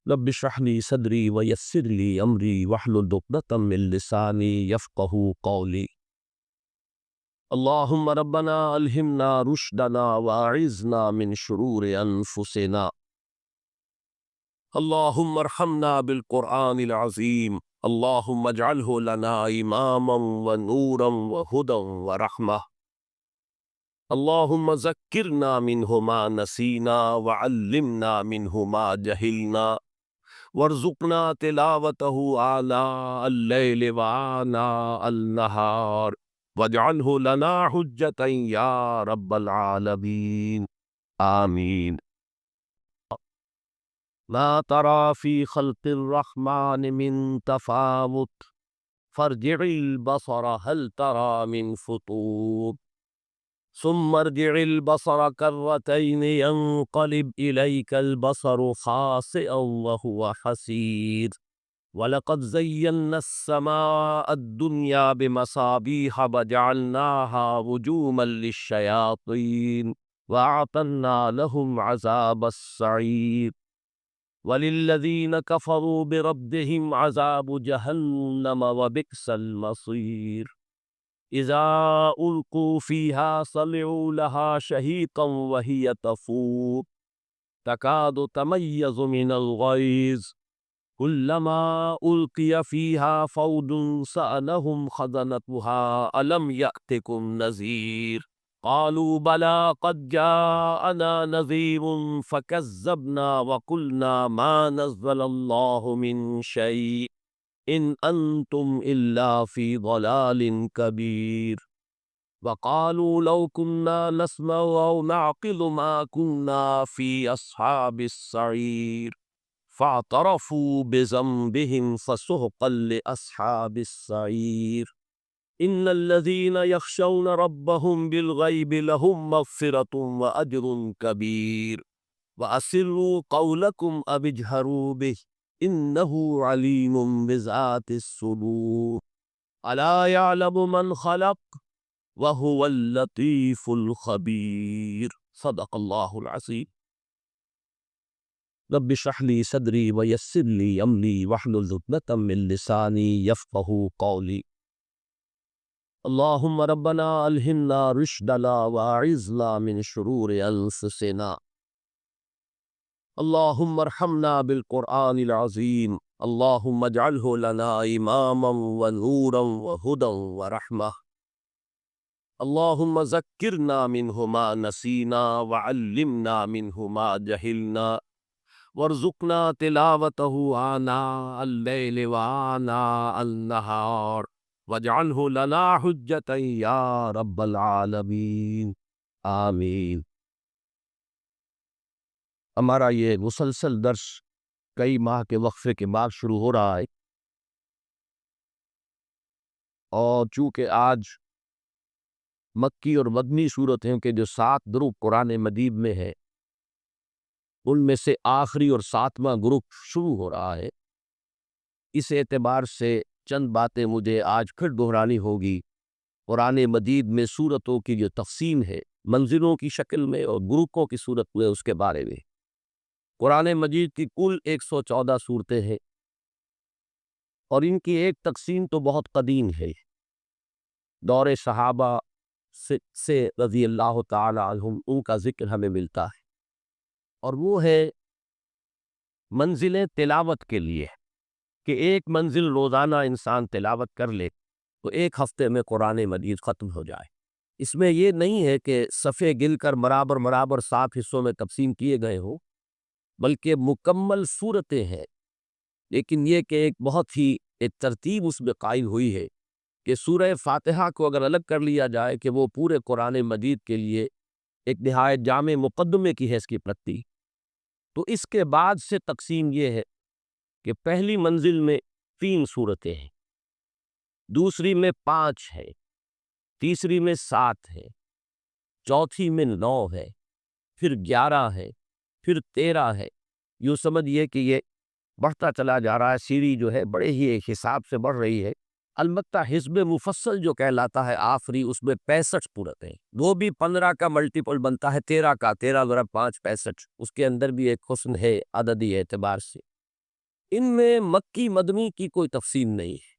رب اشرح لي صدري ويسر لي امري واحلل عقدة من لساني يفقهوا قولي. اللهم ربنا الهمنا رشدنا واعذنا من شرور انفسنا. اللهم ارحمنا بالقرآن العظيم. اللهم اجعله لنا اماما ونورا وهدى ورحمة. اللهم ذكرنا منه ما نسينا وعلمنا منه ما جهلنا وارزقنا تلاوته آناء الليل وآناء النهار واجعله لنا حجة يا رب العالمين آمين. ما ترى في خلق الرحمن من تفاوت فارجع البصر هل ترى من فطور ثم ارجع البصر كرتين ينقلب إليك البصر خاسئا وهو حسير وَلَقَدْ زَيَّنَّا السَّمَاءَ الدُّنْيَا بِمَصَابِيحَ وَجَعَلْنَاهَا رُجُومًا لِلشَّيَاطِينِ وَأَعْتَدْنَا لَهُمْ عَذَابَ السَّعِيرِ وَلِلَّذِينَ كَفَرُوا بِرَبِّهِمْ عَذَابُ جَهَنَّمَ وَبِئْسَ الْمَصِيرُ إِذَا أُلْقُوا فِيهَا سَمِعُوا لَهَا شَهِيقًا وَهِيَ تَفُورُ تَكَادُ تَمَيَّزُ مِنَ الْغَيْظِ كلما ألقي فيها فوج سألهم خزنتها ألم يأتكم نذير قالوا بلى قد جاءنا نذير فكذبنا وقلنا ما نزل الله من شيء إن أنتم إلا في ضلال كبير وقالوا لو كنا نسمع أو نعقل ما كنا في أصحاب السعير فاعترفوا بذنبهم فسحقا لأصحاب السعير إن الذين يخشون ربهم بالغيب لهم مغفرة وأجر كبير وأسروا قولكم أو اجهروا به إنه عليم بذات الصدور ألا يعلم من خلق وهو اللطيف الخبير. صدق الله العظيم. رب اشرح لي صدري ويسر لي امري واحلل عقدة من لساني يفقهوا قولي. اللهم ربنا الهمنا رشدنا واعذنا من شرور انفسنا. اللهم ارحمنا بالقرآن العظيم. اللهم اجعله لنا اماما ونورا وهدى ورحمة. اللهم ذكرنا منه ما نسينا وعلمنا منه ما جهلنا وارزقنا تلاوته آناء الليل وآناء النهار واجعله لنا حجة يا رب العالمین آمین. ہمارا یہ مسلسل درس کئی ماہ کے وقفے کے بعد شروع ہو رہا ہے، اور چونکہ آج مکی اور مدنی صورتیں کے جو 7 گروپ قرآن مجید میں ہے، ان میں سے آخری اور 7واں گروپ شروع ہو رہا ہے، اس اعتبار سے چند باتیں مجھے آج پھر دہرانی ہوگی۔ قرآن مجید میں سورتوں کی جو تقسیم ہے منزلوں کی شکل میں اور گروپوں کی صورت میں، اس کے بارے میں قرآن مجید کی کل 114 صورتیں ہیں، اور ان کی ایک تقسیم تو بہت قدیم ہے، دور صحابہ سے رضی اللہ تعالی عنہم ان کا ذکر ہمیں ملتا ہے، اور وہ ہے منزلیں تلاوت کے لیے، کہ ایک منزل روزانہ انسان تلاوت کر لے تو ایک ہفتے میں قرآن مجید ختم ہو جائے۔ اس میں یہ نہیں ہے کہ صفحے گل کر برابر 7 حصوں میں تقسیم کیے گئے ہوں، بلکہ مکمل صورتیں ہیں، لیکن یہ کہ ایک بہت ہی ایک ترتیب اس میں قائم ہوئی ہے کہ سورہ فاتحہ کو اگر الگ کر لیا جائے کہ وہ پورے قرآن مجید کے لیے ایک نہایت جامع مقدمے کی حیث کی پرتی، تو اس کے بعد سے تقسیم یہ ہے کہ پہلی منزل میں 3 صورتیں ہیں، دوسری میں 5 ہے، تیسری میں 7 ہے، چوتھی میں 9 ہے، پھر 11 ہے، پھر 13 ہے۔ یوں سمجھئے کہ یہ بڑھتا چلا جا رہا ہے، سیڑھی جو ہے بڑے ہی ایک حساب سے بڑھ رہی ہے۔ البتہ حزب مفصل جو کہلاتا ہے آخری، اس میں 65 صورتیں ہیں، وہ بھی 15 کا ملٹیپل بنتا ہے 13 کا، 13 × 5 65، اس کے اندر بھی ایک حسن ہے عددی اعتبار سے۔ ان میں مکی مدنی کی کوئی تفصیل نہیں ہے،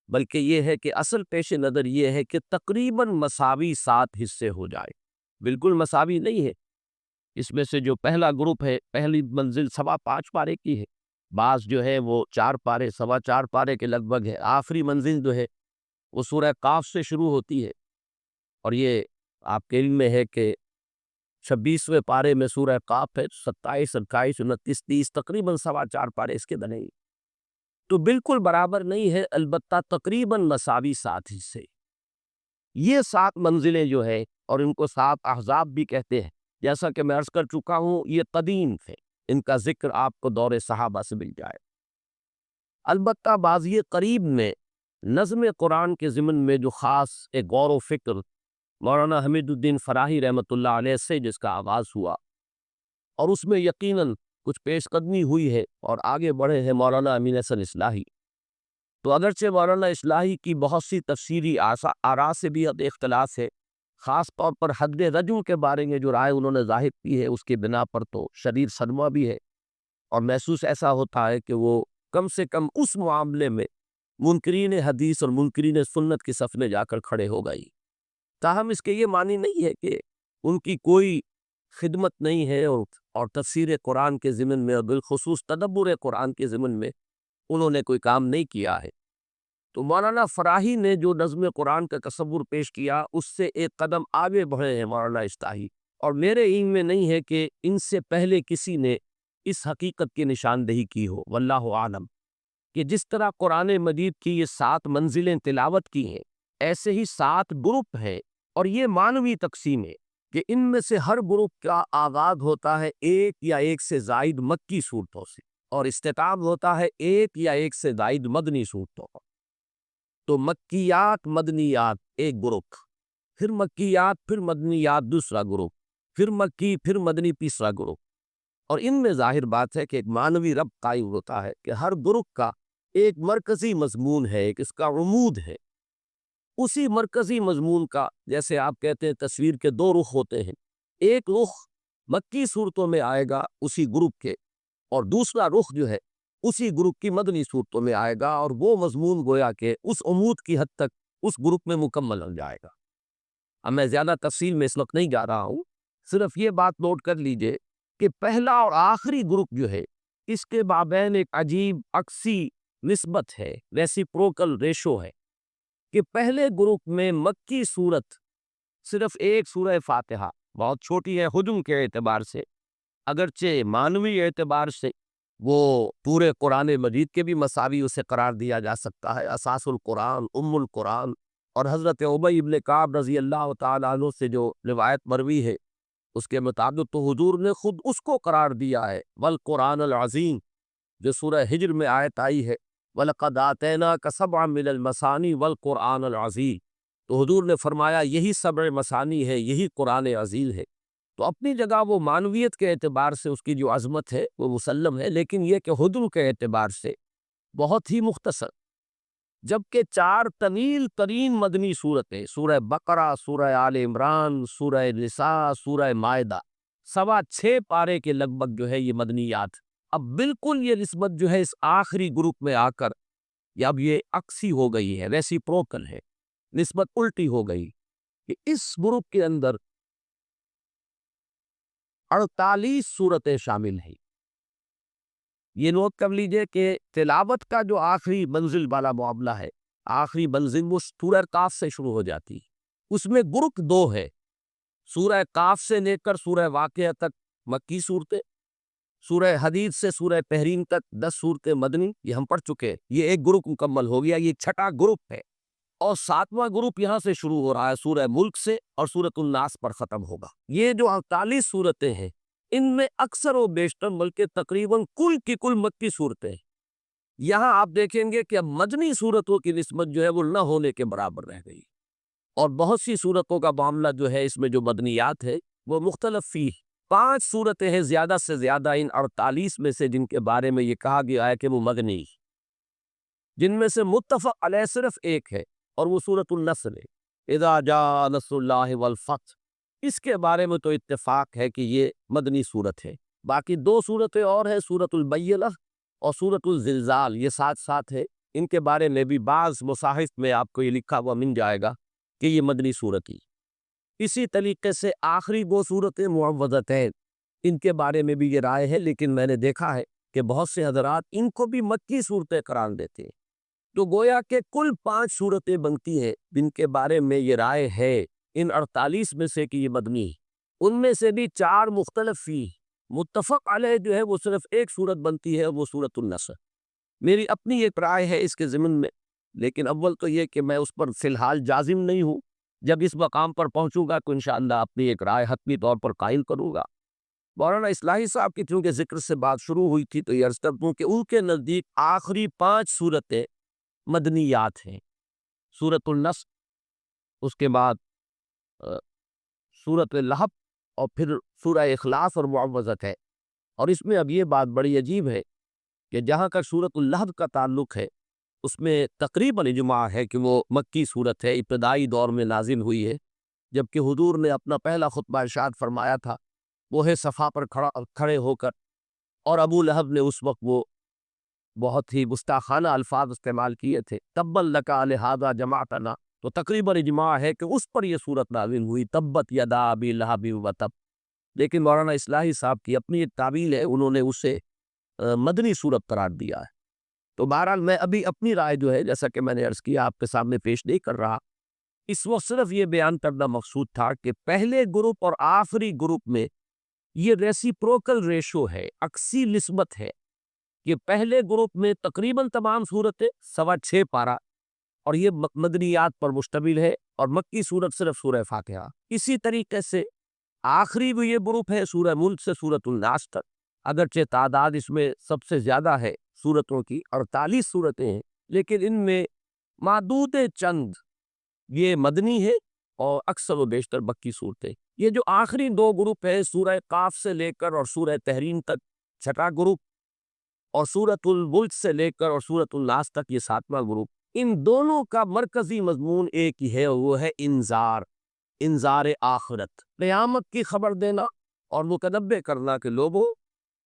بلکہ یہ ہے کہ اصل پیش نظر یہ ہے کہ تقریباً مساوی 7 حصے ہو جائے۔ بالکل مساوی نہیں ہے، اس میں سے جو پہلا گروپ ہے، پہلی منزل 5.25 پارے کی ہے، بعض جو ہے وہ 4 پارے 4.25 پارے کے لگ بھگ ہے، آخری منزل جو ہے وہ سورہ قاف سے شروع ہوتی ہے، اور یہ آپ کے علم میں ہے کہ 26ویں پارے میں سورہ قاف ہے، 27 28 29 30 تقریباً 4.25 پارے اس کے بنے گی، تو بالکل برابر نہیں ہے، البتہ تقریباً مساوی 7 حصے۔ یہ 7 منزلیں جو ہے، اور ان کو 7 احزاب بھی کہتے ہیں، جیسا کہ میں عرض کر چکا ہوں، یہ قدیم تھے، ان کا ذکر آپ کو دور صحابہ سے مل جائے۔ البتہ بازی قریب میں نظم قرآن کے ضمن میں جو خاص ایک غور و فکر مولانا حمید الدین فراہی رحمۃ اللہ علیہ سے جس کا آغاز ہوا، اور اس میں یقیناً کچھ پیش قدمی ہوئی ہے اور آگے بڑھے ہیں مولانا امین حسن اصلاحی، تو اگرچہ مولانا اصلاحی کی بہت سی تفسیری آراء سے بھی اب اختلاف ہے، خاص طور پر حد رجم کے بارے میں جو رائے انہوں نے ظاہر کی ہے اس کی بنا پر تو شدید صدمہ بھی ہے، اور محسوس ایسا ہوتا ہے کہ وہ کم سے کم اس معاملے میں منکرین حدیث اور منکرین سنت کی صف میں جا کر کھڑے ہو گئی۔ تاہم اس کے یہ معنی نہیں ہے کہ ان کی کوئی خدمت نہیں ہے، اور تفسیر قرآن کے ضمن میں اور بالخصوص تدبر قرآن کے ضمن میں انہوں نے کوئی کام نہیں کیا ہے۔ تو مولانا فراہی نے جو نظم قرآن کا تصور پیش کیا اس سے ایک قدم آگے بڑھے ہیں مولانا اصلاحی، اور میرے علم میں نہیں ہے کہ ان سے پہلے کسی نے اس حقیقت کی نشاندہی کی ہو، واللہ عالم، کہ جس طرح قرآن مجید کی یہ 7 منزلیں تلاوت کی ہیں، ایسے ہی 7 گروپ ہیں، اور یہ معنوی تقسیم ہے کہ ان میں سے ہر گروپ کا آغاز ہوتا ہے ایک یا ایک سے زائد مکی صورتوں سے، اور اختتام ہوتا ہے ایک یا ایک سے زائد مدنی صورتوں پر۔ تو مکیات مدنیات ایک گروپ، پھر مکیات پھر مدنیات دوسرا گروپ، پھر مکی پھر مدنی تیسرا گروپ، اور ان میں ظاہر بات ہے کہ ایک معنوی ربط قائم ہوتا ہے کہ ہر گروپ کا ایک مرکزی مضمون ہے، ایک اس کا عمود ہے، اسی مرکزی مضمون کا، جیسے آپ کہتے ہیں تصویر کے 2 رخ ہوتے ہیں، ایک رخ مکی صورتوں میں آئے گا اسی گروپ کے، اور دوسرا رخ جو ہے اسی گروپ کی مدنی صورتوں میں آئے گا، اور وہ مضمون گویا کہ اس عمود کی حد تک اس گروپ میں مکمل ہو جائے گا۔ اب میں زیادہ تفصیل میں اس وقت نہیں جا رہا ہوں، صرف یہ بات نوٹ کر لیجئے کہ پہلا اور آخری گروپ جو ہے اس کے مابین ایک عجیب عکسی نسبت ہے، ریسیپروکل ریشو ہے، کہ پہلے گروپ میں مکی صورت صرف ایک سورہ فاتحہ بہت چھوٹی ہے حجم کے اعتبار سے، اگرچہ معنوی اعتبار سے وہ پورے قرآن مجید کے بھی مساوی اسے قرار دیا جا سکتا ہے، اساس القرآن، ام القرآن، اور حضرت ابی ابن کعب رضی اللہ تعالیٰ عنہ سے جو روایت مروی ہے اس کے مطابق تو حضور نے خود اس کو قرار دیا ہے، والقرآن العظیم، جو سورہ ہجر میں آیت آئی ہے، وَلَقَدْ آتَيْنَاكَ سَبْعًا مِنَ الْمَثَانِي وَالْقُرْآنَ الْعَظِيمَ، تو حضور نے فرمایا یہی 7 مثانی ہے، یہی قرآن عظیم ہے۔ تو اپنی جگہ وہ معنویت کے اعتبار سے اس کی جو عظمت ہے وہ مسلم ہے، لیکن یہ کہ حجم کے اعتبار سے بہت ہی مختصر، جبکہ 4 طویل ترین مدنی صورتیں، سورہ بقرہ، سورہ آل عمران، سورہ نساء، سورہ مائدہ، 6.25 پارے کے لگ بھگ جو ہے یہ مدنیات، اب بالکل یہ نسبت جو ہے اس آخری گروپ میں آ کر اب یہ عکسی ہو گئی ہے، ریسیپروکل ہے، نسبت الٹی ہو گئی، کہ اس گروپ کے اندر 48 صورتیں شامل ہیں۔ یہ نوٹ کر لیجئے کہ تلاوت کا جو آخری منزل والا معاملہ ہے، آخری منزل وہ سورہ قاف سے شروع ہو جاتی ہے، اس میں گروپ 2 ہے، سورہ قاف سے لے کر سورہ واقعہ تک مکی صورتیں، سورہ حدید سے سورہ تحریم تک 10 صورتیں مدنی، یہ ہم پڑھ چکے ہیں، یہ ایک گروپ مکمل ہو گیا، یہ 6واں گروپ ہے، اور 7واں گروپ یہاں سے شروع ہو رہا ہے سورہ ملک سے، اور سورۃ الناس پر ختم ہوگا۔ یہ جو 48 صورتیں ہیں ان میں اکثر و بیشتر بلکہ تقریباً کل کی کل مکی صورتیں ہیں۔ یہاں آپ دیکھیں گے کہ اب مدنی صورتوں کی نسبت جو ہے وہ نہ ہونے کے برابر رہ گئی، اور بہت سی صورتوں کا معاملہ جو ہے اس میں جو مدنیات ہے وہ مختلف فی 5 صورتیں ہیں زیادہ سے زیادہ ان 48 میں سے، جن کے بارے میں یہ کہا گیا ہے کہ وہ مدنی، جن میں سے متفق علیہ صرف ایک ہے، اور وہ سورۃ النصر ہے، اذا جاء نصر اللہ والفتح، اس کے بارے میں تو اتفاق ہے کہ یہ مدنی صورت ہے۔ باقی 2 صورتیں اور ہیں، سورۃ البینہ اور سورۃ الزلزال یہ ساتھ ساتھ ہے، ان کے بارے میں بھی بعض مصاحف میں آپ کو یہ لکھا ہوا مل جائے گا کہ یہ مدنی صورت ہی۔ اسی طریقے سے آخری دو صورتیں معوذتین، ان کے بارے میں بھی یہ رائے ہے، لیکن میں نے دیکھا ہے کہ بہت سے حضرات ان کو بھی مکی صورتیں قرار دیتے ہیں، تو گویا کہ کل 5 صورتیں بنتی ہیں جن کے بارے میں یہ رائے ہے ان 48 میں سے کہ یہ مدنی ہے۔ ان میں سے بھی 4 مختلف فی متفق علیہ جو ہے وہ صرف ایک صورت بنتی ہے، وہ سورۃ النصر۔ میری اپنی ایک رائے ہے اس کے ضمن میں، لیکن اول تو یہ کہ میں اس پر فی الحال جازم نہیں ہوں، جب اس مقام پر پہنچوں گا تو انشاءاللہ اپنی ایک رائے حتمی طور پر قائل کروں گا۔ مولانا اصلاحی صاحب کی چونکہ ذکر سے بات شروع ہوئی تھی تو یہ عرض کر دوں کہ ان کے نزدیک آخری 5 صورتیں مدنیات ہیں، سورۃ النصر، اس کے بعد سورۃ اللہب، اور پھر سورہ اخلاص اور معوذت ہے۔ اور اس میں اب یہ بات بڑی عجیب ہے کہ جہاں کا سورۃ اللہب کا تعلق ہے اس میں تقریباً اجماع ہے کہ وہ مکی صورت ہے، ابتدائی دور میں نازل ہوئی ہے، جبکہ حضور نے اپنا پہلا خطبہ ارشاد فرمایا تھا وہ ہے صفا پر کھڑے ہو کر، اور ابو لہب نے اس وقت وہ بہت ہی گستاخانہ الفاظ استعمال کیے تھے، تبا لکا لہذا جمعتنا، تو تقریباً اجماع ہے کہ اس پر یہ صورت نازل ہوئی، تبت یدا ابی لہب وتب۔ لیکن مولانا اصلاحی صاحب کی اپنی ایک تعویل ہے، انہوں نے اسے مدنی صورت قرار دیا ہے۔ تو بہرحال میں ابھی اپنی رائے جو ہے جیسا کہ میں نے عرض کیا آپ کے سامنے پیش نہیں کر رہا، اس وقت صرف یہ بیان کرنا مقصود تھا کہ پہلے گروپ اور آخری گروپ میں یہ ریسیپروکل ریشو ہے، عکسی نسبت ہے، کہ پہلے گروپ میں تقریباً تمام صورتیں 6.25 پارہ اور یہ مدنیات پر مشتمل ہے، اور مکی صورت صرف سورہ فاتحہ۔ اسی طریقے سے آخری بھی یہ گروپ ہے سورہ ملک سے سورۃ الناس تک، اگرچہ تعداد اس میں سب سے زیادہ ہے صورتوں کی، 48 صورتیں ہیں، لیکن ان میں معدود چند یہ مدنی ہے اور اکثر و بیشتر مکی صورتیں۔ یہ جو آخری 2 گروپ ہے سورہ قاف سے لے کر اور سورہ تحریم تک 6واں گروپ، اور سورۃ الملک سے لے کر اور سورۃ الناس تک یہ 7واں گروپ، ان دونوں کا مرکزی مضمون ایک ہی ہے، وہ ہے انذار، انذار آخرت، قیامت کی خبر دینا اور متنبہ کرنا کہ لوگوں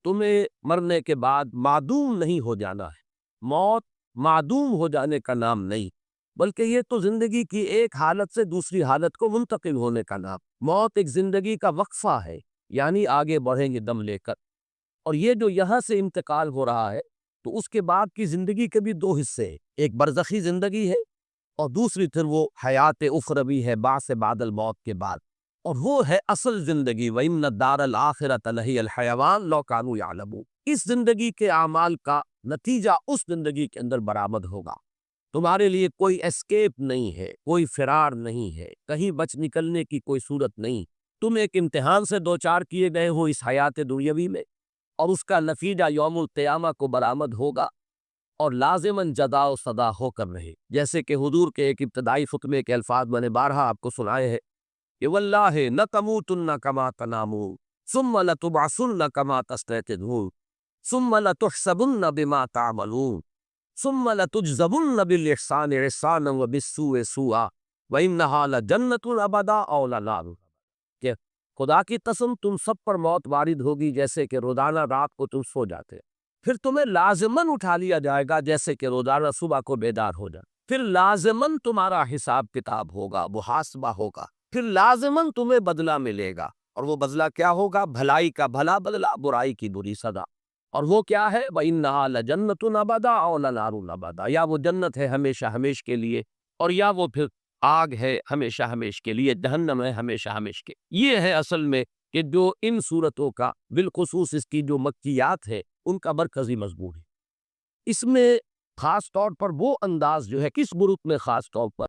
تمہیں مرنے کے بعد معدوم نہیں ہو جانا ہے، موت معدوم ہو جانے کا نام نہیں، بلکہ یہ تو زندگی کی ایک حالت سے دوسری حالت کو منتقل ہونے کا نام۔ موت ایک زندگی کا وقفہ ہے، یعنی آگے بڑھیں گے دم لے کر، اور یہ جو یہاں سے انتقال ہو رہا ہے تو اس کے بعد کی زندگی کے بھی 2 حصے ہیں، ایک برزخی زندگی ہے اور دوسری پھر وہ حیات اخروی ہے بعث بعد الموت کے بعد، اور وہ ہے اصل زندگی، وَإِنَّ الدَّارَ الْآخِرَةَ لَهِيَ الْحَيَوَانُ لَوْ كَانُوا يَعْلَمُونَ۔ اس زندگی کے اعمال کا نتیجہ اس زندگی کے اندر برآمد ہوگا، تمہارے لیے کوئی اسکیپ نہیں ہے، کوئی فرار نہیں ہے، کہیں بچ نکلنے کی کوئی صورت نہیں، تم ایک امتحان سے دوچار کیے گئے ہو اس حیات دنیاوی میں، اور اس کا نتیجہ یوم القیامہ کو برآمد ہوگا، اور لازماً جزا و سزا ہو کر رہے، جیسے کہ حضور کے ایک ابتدائی خطبے کے الفاظ میں نے بارہا آپ کو سنائے ہیں کہ واللہ لتموتن کما تنامون ثم لتبعثن کما تستيقظون ثم لتحسبن بما تعملون ثم لتجزبن بالاحسان احسانا وبالسوء سوءا وانها لجنة ابدا او لنار، کہ خدا کی قسم تم سب پر موت وارد ہوگی جیسے کہ روزانہ رات کو تم سو جاتے، پھر تمہیں لازماً اٹھا لیا جائے گا جیسے کہ روزانہ صبح کو بیدار ہو جائے، پھر لازماً تمہارا حساب کتاب ہوگا، محاسبہ ہوگا، پھر لازماً تمہیں بدلہ ملے گا، اور وہ بدلہ کیا ہوگا؟ بھلائی کا بھلا بدلہ، برائی کی بری سزا، اور وہ کیا ہے؟ وَإِنَّهَا لَجَنَّةٌ أَبَدًا أَوْ لَنَارٌ أَبَدًا، یا وہ جنت ہے ہمیشہ ہمیش کے لیے، اور یا وہ پھر آگ ہے ہمیشہ ہمیش کے لیے، جہنم ہے ہمیشہ ہمیش کے۔ یہ ہے اصل میں کہ جو ان صورتوں کا بالخصوص اس کی جو مکیات ہے ان کا مرکزی مضمون ہے۔ اس میں خاص طور پر وہ انداز جو ہے کس گروپ میں خاص طور پر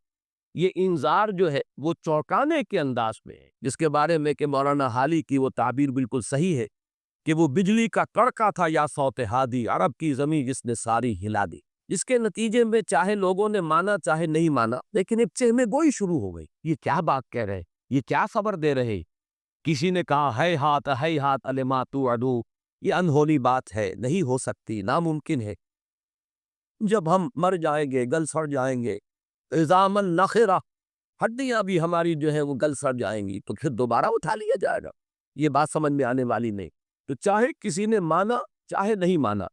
یہ انذار جو ہے وہ چونکانے کے انداز میں ہے، جس کے بارے میں کہ مولانا حالی کی وہ تعبیر بالکل صحیح ہے کہ وہ بجلی کا کڑکا تھا یا صوت ہادی، عرب کی زمین جس نے ساری ہلا دی، جس کے نتیجے میں چاہے لوگوں نے مانا چاہے نہیں مانا لیکن ایک چہمے گوئی شروع ہو گئی، یہ کیا بات کہہ رہے، یہ کیا خبر دے رہے، کسی نے کہا ہے ہاتھ لما توعدون، یہ انہونی بات ہے، نہیں ہو سکتی، ناممکن ہے، جب ہم مر جائیں گے گل سڑ جائیں گے، عظاما نخرہ، ہڈیاں بھی ہماری جو ہے وہ گل سڑ جائیں گی تو پھر دوبارہ اٹھا لیا جائے گا، یہ بات سمجھ میں آنے والی نہیں۔ تو چاہے کسی نے مانا چاہے نہیں مانا،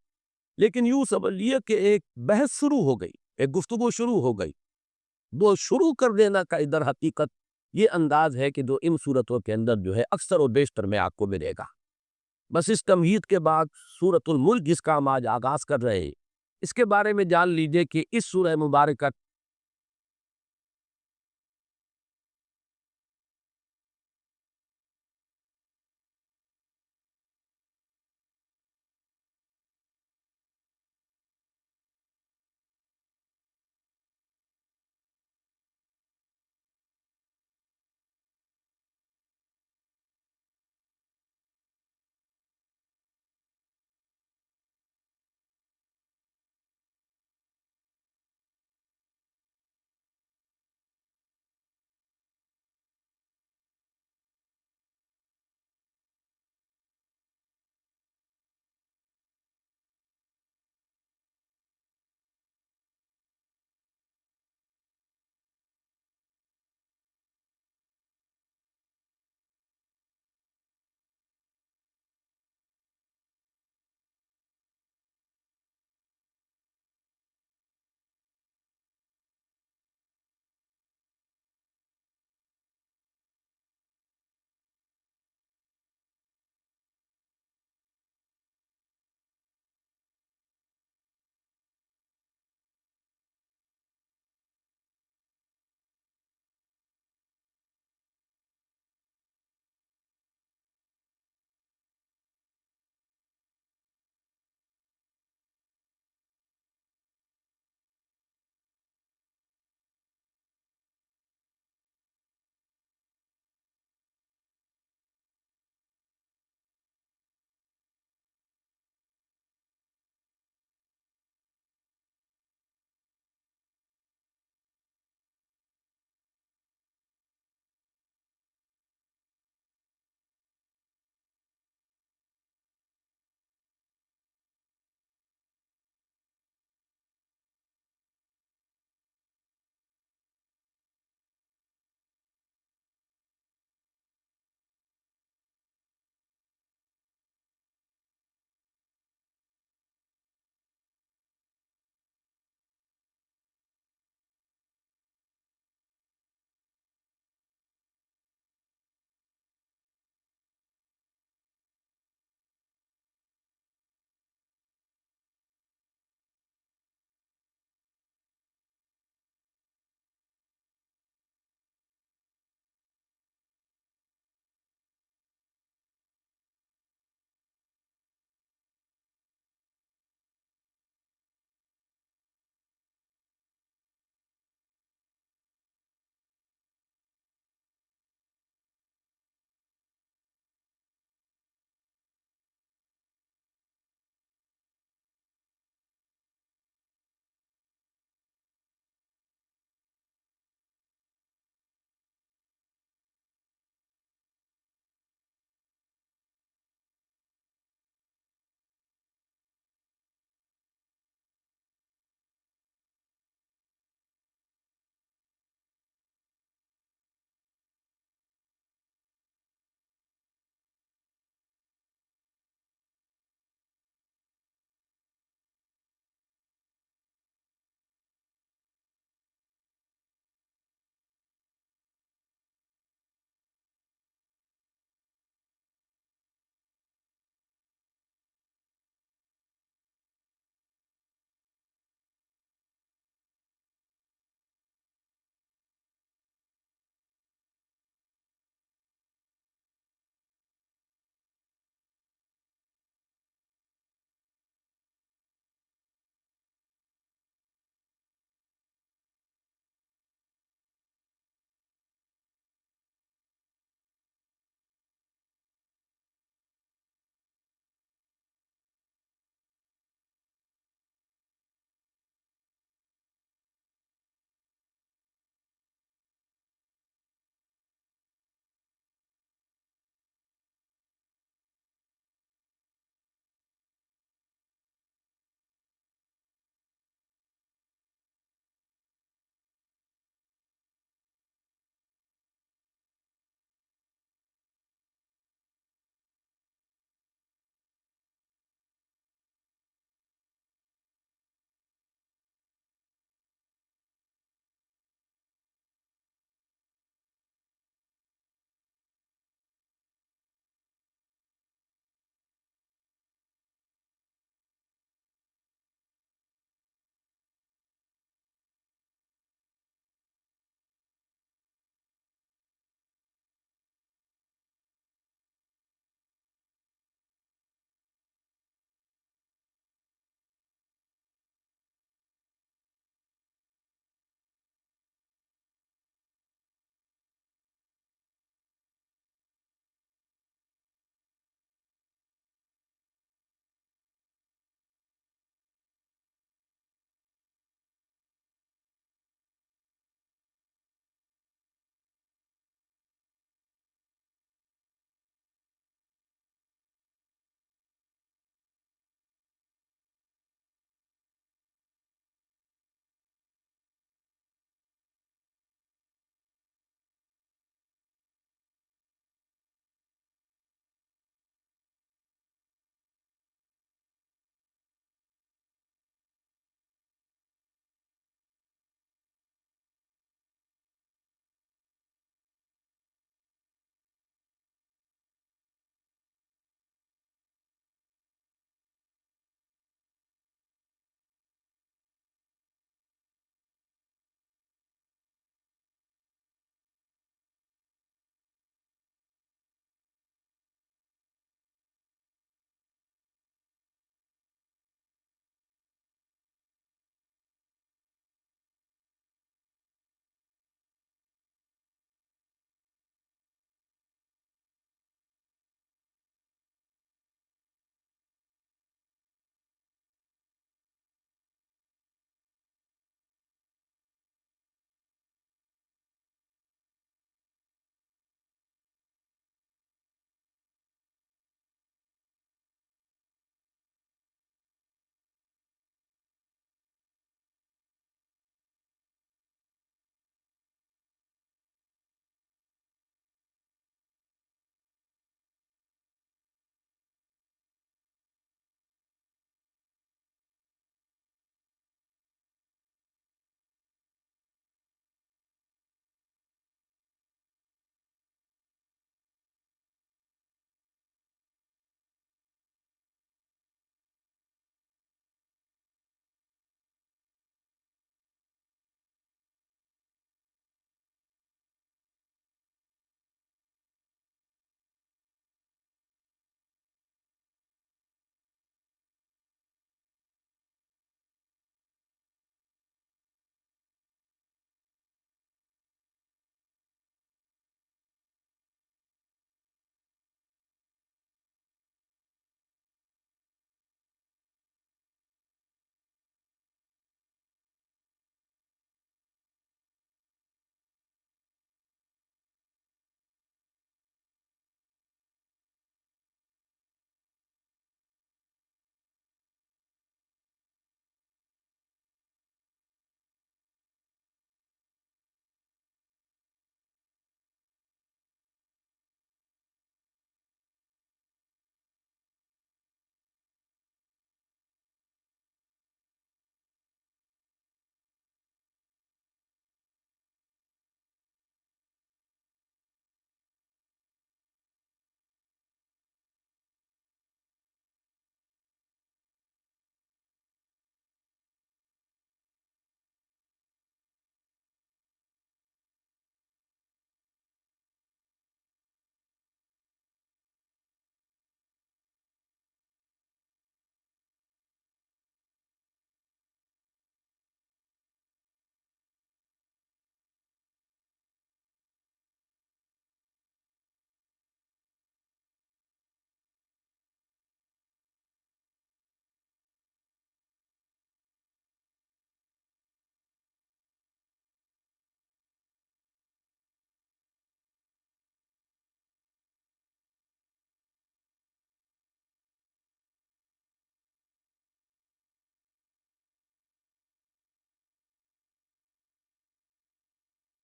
لیکن یوں سمجھ لیے کہ ایک بحث شروع ہو گئی، ایک گفتگو شروع ہو گئی، وہ شروع کر دینا کا ادھر حقیقت یہ انداز ہے کہ جو ان صورتوں کے اندر جو ہے اکثر و بیشتر میں آپ کو ملے گا۔ بس اس تمہید کے بعد سورۃ الملک جس کا ہم آج آغاز کر رہے ہیں، اس کے بارے میں جان لیجئے کہ اس سورہ مبارکہ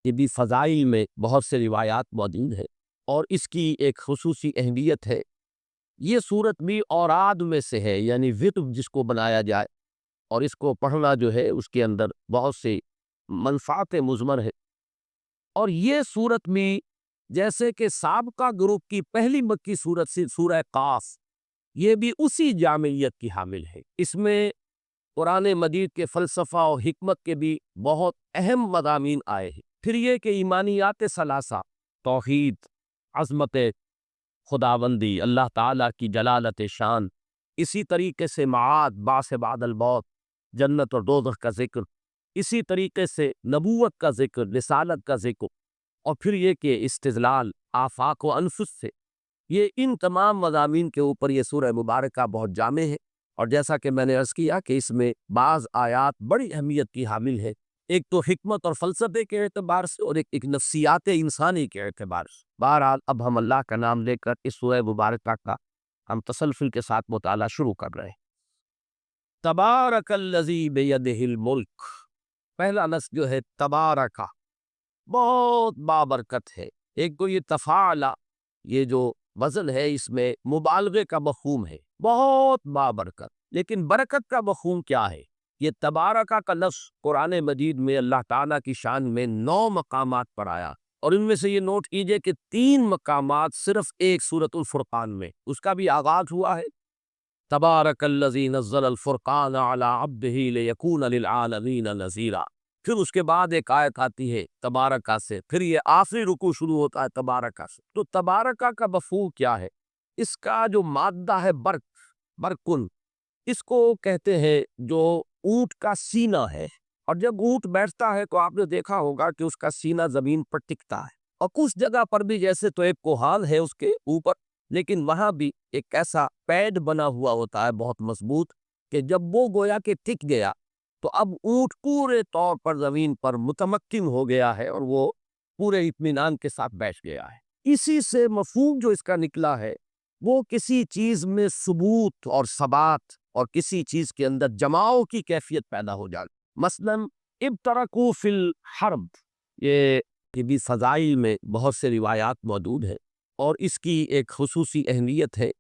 یہ بھی فضائل میں بہت سے روایات موجود ہیں اور اس کی ایک خصوصی اہمیت ہے۔ یہ صورت بھی اوراد میں سے ہے، یعنی وطر جس کو بنایا جائے، اور اس کو پڑھنا جو ہے اس کے اندر بہت سے منفعت مضمر ہے۔ اور یہ صورت بھی جیسے کہ سابقہ گروپ کی پہلی مکی صورت سے سورہ قاف، یہ بھی اسی جامعیت کی حامل ہے۔ اس میں قرآن مجید کے فلسفہ اور حکمت کے بھی بہت اہم مضامین آئے ہیں۔ پھر یہ کہ ایمانیات ثلاثہ، توحید، عظمت خداوندی، اللہ تعالیٰ کی جلالت شان، اسی طریقے سے معاد، بعث بعد الموت، جنت اور دوزخ کا ذکر، اسی طریقے سے نبوت کا ذکر، رسالت کا ذکر، اور پھر یہ کہ استدلال آفاق و انفس سے، یہ ان تمام مضامین کے اوپر یہ سورہ مبارکہ بہت جامع ہے۔ اور جیسا کہ میں نے عرض کیا کہ اس میں بعض آیات بڑی اہمیت کی حامل ہے، ایک تو حکمت اور فلسفے کے اعتبار سے، اور ایک نفسیات انسانی کے اعتبار سے۔ بہرحال اب ہم اللہ کا نام لے کر اس سورہ مبارکہ کا ہم تسلسل کے ساتھ مطالعہ شروع کر رہے ہیں۔ تبارک الذی بیدہ الملک، پہلا لفظ جو ہے تبارکہ، بہت بابرکت ہے۔ ایک تو یہ تفاعلہ، یہ جو وزن ہے اس میں مبالغے کا مفہوم ہے، بہت بابرکت۔ لیکن برکت کا مفہوم کیا ہے؟ یہ تبارکہ کا لفظ قرآن مجید میں اللہ تعالیٰ کی شان میں 9 مقامات پر آیا، اور ان میں سے یہ نوٹ کیجئے کہ 3 مقامات صرف ایک سورۃ الفرقان میں، اس کا بھی آغاز ہوا ہے تبارک الذی نزل الفرقان علی عبدہ لیکون للعالمین نذیرا۔ پھر اس کے بعد ایک آیت آتی ہے تبارکہ سے، پھر یہ آخری رکوع شروع ہوتا ہے تبارکہ سے۔ تو تبارکہ کا مفہوم کیا ہے؟ اس کا جو مادہ ہے برک، برکن، اس کو کہتے ہیں جو اونٹ کا سینہ ہے، اور جب اونٹ بیٹھتا ہے تو آپ نے دیکھا ہوگا کہ اس کا سینہ زمین پر ٹکتا ہے، اور کچھ جگہ پر بھی جیسے تو ایک کوہان ہے اس کے اوپر، لیکن وہاں بھی ایک ایسا پیڈ بنا ہوا ہوتا ہے بہت مضبوط، کہ جب وہ گویا کہ ٹک گیا تو اب اونٹ پورے طور پر زمین پر متمکن ہو گیا ہے، اور وہ پورے اطمینان کے ساتھ بیٹھ گیا ہے۔ اسی سے مفہوم جو اس کا نکلا ہے وہ کسی چیز میں ثبوت اور ثبات، اور کسی چیز کے اندر جماؤ کی کیفیت پیدا ہو جائے۔ مثلا ابترکوا فی الحرب، یہ بھی فضائل میں بہت سے روایات موجود ہیں، اور اس کی ایک خصوصی اہمیت ہے۔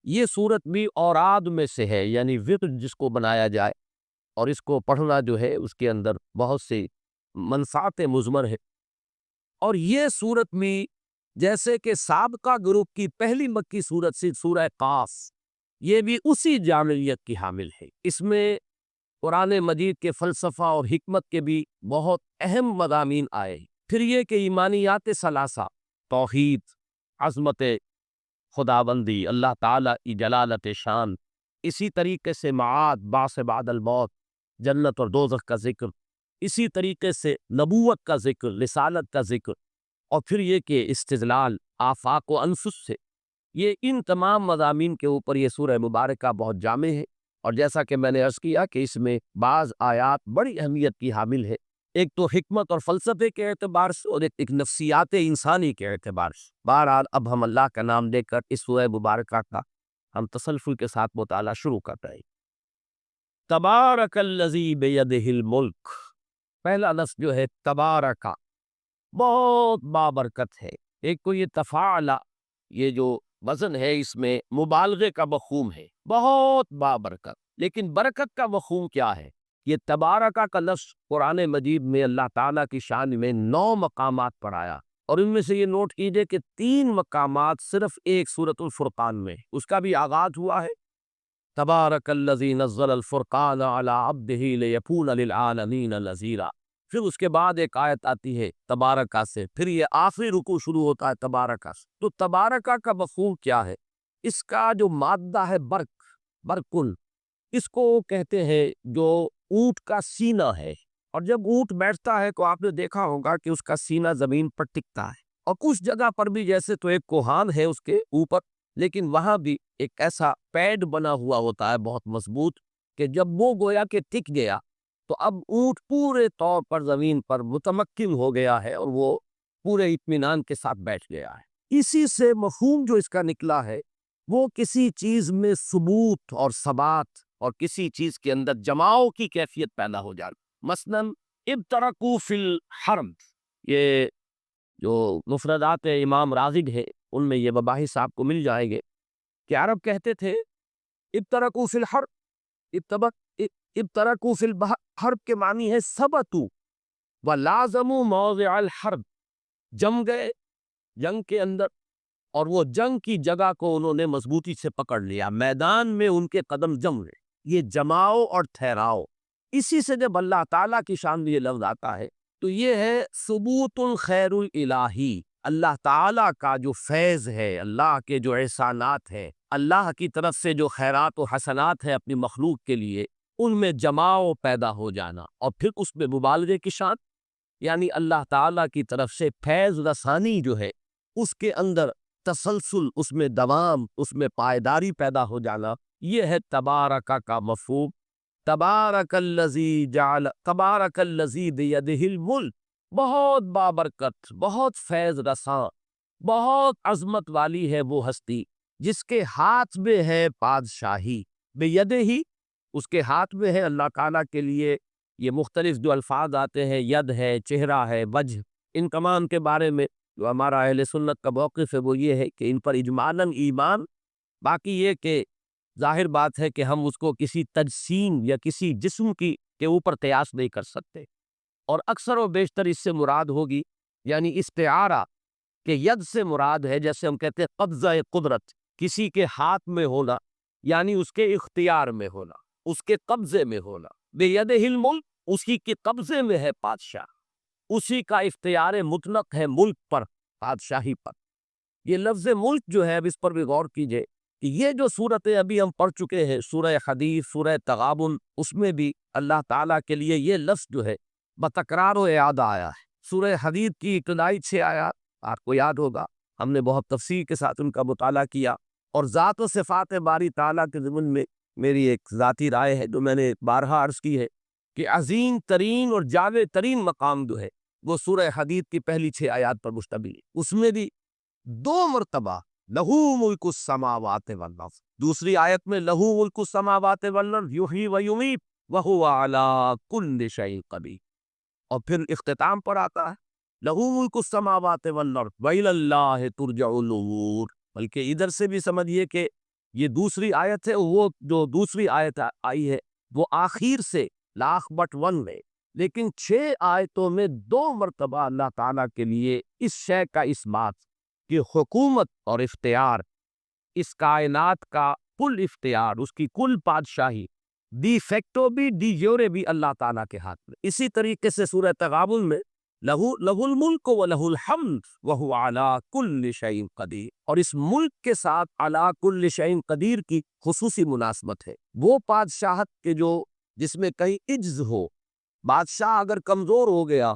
یہ صورت بھی اوراد میں سے ہے، یعنی وطر جس کو بنایا جائے، اور اس کو پڑھنا جو ہے اس کے اندر بہت سے منفعت مضمر ہے۔ اور یہ صورت بھی جیسے کہ سابقہ گروپ کی پہلی مکی صورت سے سورہ قاف، یہ بھی اسی جامعیت کی حامل ہے۔ اس میں قرآن مجید کے فلسفہ اور حکمت کے بھی بہت اہم مضامین آئے۔ پھر یہ کہ ایمانیات ثلاثہ، توحید، عظمت خداوندی، اللہ تعالیٰ کی جلالت شان، اسی طریقے سے معاد، بعث بعد الموت، جنت اور دوزخ کا ذکر، اسی طریقے سے نبوت کا ذکر، رسالت کا ذکر، اور پھر یہ کہ استدلال آفاق و انفس سے، یہ ان تمام مضامین کے اوپر یہ سورہ مبارکہ بہت جامع ہے۔ اور جیسا کہ میں نے عرض کیا کہ اس میں بعض آیات بڑی اہمیت کی حامل ہے، ایک تو حکمت اور فلسفے کے اعتبار سے، اور ایک نفسیات انسانی کے اعتبار سے۔ بہرحال اب ہم اللہ کا نام لے کر اس سورہ مبارکہ کا ہم تسلسل کے ساتھ مطالعہ شروع کر رہے ہیں۔ تبارک الذی بیدہ الملک، پہلا لفظ جو ہے تبارکہ، بہت بابرکت ہے۔ ایک تو یہ تفاعلہ، یہ جو وزن ہے اس میں مبالغے کا مفہوم ہے، بہت بابرکت۔ لیکن برکت کا مفہوم کیا ہے؟ یہ تبارکہ کا لفظ قرآن مجید میں اللہ تعالیٰ کی شان میں 9 مقامات پر آیا، اور ان میں سے یہ نوٹ کیجئے کہ 3 مقامات صرف ایک سورۃ الفرقان میں، اس کا بھی آغاز ہوا ہے تبارک الذی نزل الفرقان علی عبدہ لیکون للعالمین نذیرا۔ پھر اس کے بعد ایک آیت آتی ہے تبارکہ سے، پھر یہ آخری رکوع شروع ہوتا ہے تبارکہ سے۔ تو تبارکہ کا مفہوم کیا ہے؟ اس کا جو مادہ ہے برک، برکن، اس کو کہتے ہیں جو اونٹ کا سینہ ہے، اور جب اونٹ بیٹھتا ہے تو آپ نے دیکھا ہوگا کہ اس کا سینہ زمین پر ٹکتا ہے، اور کچھ جگہ پر بھی جیسے تو ایک کوہان ہے اس کے اوپر، لیکن وہاں بھی ایک ایسا پیڈ بنا ہوا ہوتا ہے بہت مضبوط، کہ جب وہ گویا کہ ٹک گیا تو اب اونٹ پورے طور پر زمین پر متمکن ہو گیا ہے، اور وہ پورے اطمینان کے ساتھ بیٹھ گیا ہے۔ اسی سے مفہوم جو اس کا نکلا ہے وہ کسی چیز میں ثبوت اور ثبات، اور کسی چیز کے اندر جماؤ کی کیفیت پیدا ہو جائے۔ مثلا ابترکوا فی الحرب، یہ جو مفردات امام راغب ہے ان میں یہ مباحث آپ کو مل جائیں گے کہ عرب کہتے تھے ابترکوا فی الحرب، ابترکوا فی الحرب کے معنی ہے ثبتوا ولازموا موضع الحرب، جم گئے جنگ کے اندر اور وہ جنگ کی جگہ کو انہوں نے مضبوطی سے پکڑ لیا، میدان میں ان کے قدم جم گئے۔ یہ جماؤ اور ٹھہراؤ، اسی سے جب اللہ تعالیٰ کی شان میں یہ لفظ آتا ہے تو یہ ہے ثبوت الخیر الہی، اللہ تعالیٰ کا جو فیض ہے، اللہ کے جو احسانات ہیں، اللہ کی طرف سے جو خیرات و حسنات ہیں اپنی مخلوق کے لیے، ان میں جماؤ پیدا ہو جانا، اور پھر اس میں مبالغے کی شان، یعنی اللہ تعالیٰ کی طرف سے فیض رسانی جو ہے اس کے اندر تسلسل، اس میں دوام، اس میں پائیداری پیدا ہو جانا، یہ ہے تبارک کا مفہوم۔ تبارک الذی بیدہ الملک، بہت بابرکت، بہت فیض رساں، بہت عظمت والی ہے وہ ہستی جس کے ہاتھ میں ہے بادشاہی، بیدہ ہی، اس کے ہاتھ میں ہے۔ اللہ تعالیٰ کے لیے یہ مختلف جو الفاظ آتے ہیں، ید ہے، چہرہ ہے، وجہ، ان تمام کے بارے میں جو ہمارا اہل سنت کا موقف ہے وہ یہ ہے کہ ان پر اجمالاً ایمان، باقی یہ کہ ظاہر بات ہے کہ ہم اس کو کسی تجسیم یا کسی جسم کے اوپر قیاس نہیں کر سکتے، اور اکثر و بیشتر اس سے مراد ہوگی یعنی استعارہ کہ ید سے مراد ہے، جیسے ہم کہتے ہیں قبضہ قدرت، کسی کے ہاتھ میں ہونا، یعنی اس کے اختیار میں ہونا، اس کے قبضے میں ہونا۔ بیدہ الملک، اسی کے قبضے میں ہے بادشاہ، اسی کا اختیار مطلق ہے ملک پر، بادشاہی پر۔ یہ لفظ ملک جو ہے، اب اس پر بھی غور کیجئے کہ یہ جو صورتیں ابھی ہم پڑھ چکے ہیں، سورہ حدید، سورہ تغابن، اس میں بھی اللہ تعالیٰ کے لیے یہ لفظ جو ہے بتکرار و اعادہ آیا ہے۔ سورہ حدید کی ابتدائی 6 آیات آپ کو یاد ہوگا، ہم نے بہت تفصیل کے ساتھ ان کا مطالعہ کیا، اور ذات و صفات باری تعالیٰ کے ضمن میں میری ایک ذاتی رائے ہے جو میں نے بارہا عرض کی ہے کہ عظیم ترین اور جامع ترین مقام جو ہے وہ سورہ حدید کی پہلی 6 آیات پر مشتمل ہے۔ اس میں بھی 2 مرتبہ لہو ملک السماوات والارض، دوسری آیت میں لہو ملک السماوات والارض یحیی و یمیت وہو علی کل شیء قدیر، اور پھر اختتام پر آتا ہے لہو ملک السماوات والارض والی اللہ ترجع الامور، بلکہ ادھر سے بھی سمجھیے کہ یہ دوسری آیت ہے، وہ جو دوسری آیت آئی ہے وہ آخر سے لاکھ بٹ 1 میں، لیکن 6 آیتوں میں 2 مرتبہ اللہ تعالیٰ کے لیے اس شے کا اثبات کہ حکومت اور اختیار، اس کائنات کا کل اختیار، اس کی کل بادشاہی ڈی فیکٹو بھی ڈی یورے بھی اللہ تعالیٰ کے ہاتھ میں۔ اسی طریقے سے سورہ تغابن میں لہ الملک و لہ الحمد وہو علی کل شیء قدیر، اور اس ملک کے ساتھ علی کل شیء قدیر کی خصوصی مناسبت ہے۔ وہ بادشاہت کے جو جس میں کہیں عجز ہو، بادشاہ اگر کمزور ہو گیا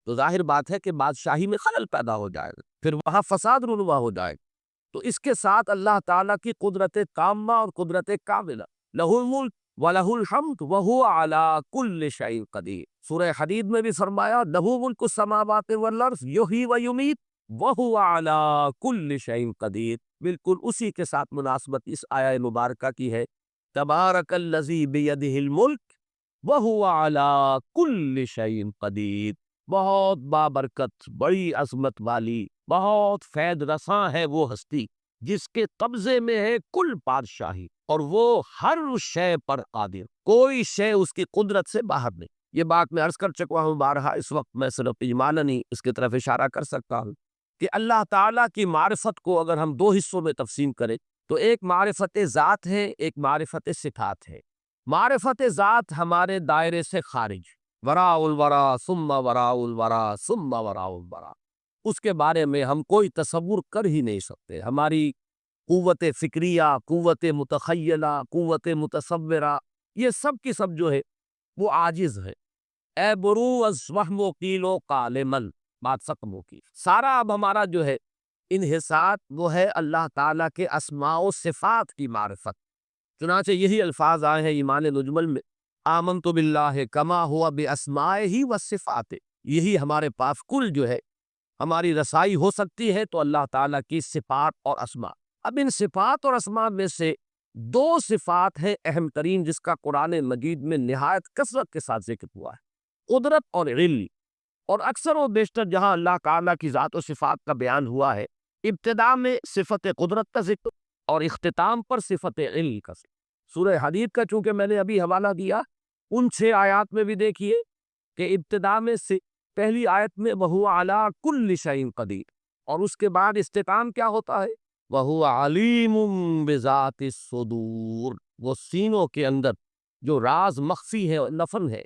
تو ظاہر بات ہے کہ بادشاہی میں خلل پیدا ہو جائے گا، پھر وہاں فساد رونما ہو جائے گا۔ تو اس کے ساتھ اللہ تعالیٰ کی قدرت تامہ اور قدرت کاملہ، لہ الملک وَلَهُ الْحَمْدُ وَهُوَ عَلَىٰ كُلِّ شَيْءٍ قَدِيرٌ۔ سورہ حدید میں بھی فرمایا لَهُ مُلْكُ السَّمَاوَاتِ وَالْأَرْضِ يُحْيِي وَيُمِيتُ وَهُوَ عَلَىٰ كُلِّ شَيْءٍ قَدِيرٌ، بالکل اسی کے ساتھ مناسبت اس آیہ مبارکہ کی ہے، تبارک الذی بیدہ الملک وَهُوَ عَلَىٰ كُلِّ شَيْءٍ قَدِيرٌ، بہت بابرکت، بڑی عظمت والی، بہت فیض رساں ہے وہ ہستی جس کے قبضے میں ہے کل بادشاہی، اور وہ ہر شے پر قادر، کوئی شے اس کی قدرت سے باہر نہیں۔ یہ بات میں عرض کر چکا ہوں بارہا، اس وقت میں صرف اجمالاً ہی اس کی طرف اشارہ کر سکتا ہوں کہ اللہ تعالیٰ کی معرفت کو اگر ہم 2 حصوں میں تقسیم کریں تو ایک معرفت ذات ہے، ایک معرفت صفات ہے۔ معرفت ذات ہمارے دائرے سے خارج، وراء الورا ثم وراء الورا ثم وراء الورا، اس کے بارے میں ہم کوئی تصور کر ہی نہیں سکتے۔ ہماری قوت فکریہ، قوت متخیلہ، قوت متصورہ، یہ سب کی سب جو ہے وہ عاجز ہے۔ اے برو از وہم و قیل و قال من، بات ختم ہوگی۔ سارا اب ہمارا جو ہے انحصار وہ ہے اللہ تعالیٰ کے اسماء و صفات کی معرفت۔ چنانچہ یہی الفاظ آئے ہیں ایمان نجمل میں، آمنت باللہ کما ہوا باسمائہ و صفاتہ، یہی ہمارے پاس کل جو ہے ہماری رسائی ہو سکتی ہے تو اللہ تعالیٰ کی صفات اور اسماء۔ اب ان صفات اور اسماء میں سے 2 صفات ہے اہم ترین جس کا قرآن مجید میں نہایت کثرت کے ساتھ ذکر ہوا ہے، قدرت اور علم۔ اور اکثر و بیشتر جہاں اللہ تعالیٰ کی ذات و صفات کا بیان ہوا ہے، ابتدا میں صفت قدرت کا ذکر اور اختتام پر صفت علم کا ذکر۔ سورہ حدید کا چونکہ میں نے ابھی حوالہ دیا، ان 6 آیات میں بھی دیکھیے کہ ابتدا میں سے پہلی آیت میں وَهُوَ عَلَىٰ كُلِّ شَيْءٍ قَدِيرٌ، اور اس کے بعد اختتام کیا ہوتا ہے؟ وَهُوَ عَلِيمٌ بِذَاتِ الصُّدُورِ، وہ سینوں کے اندر جو راز مخفی ہے اور نفن ہے،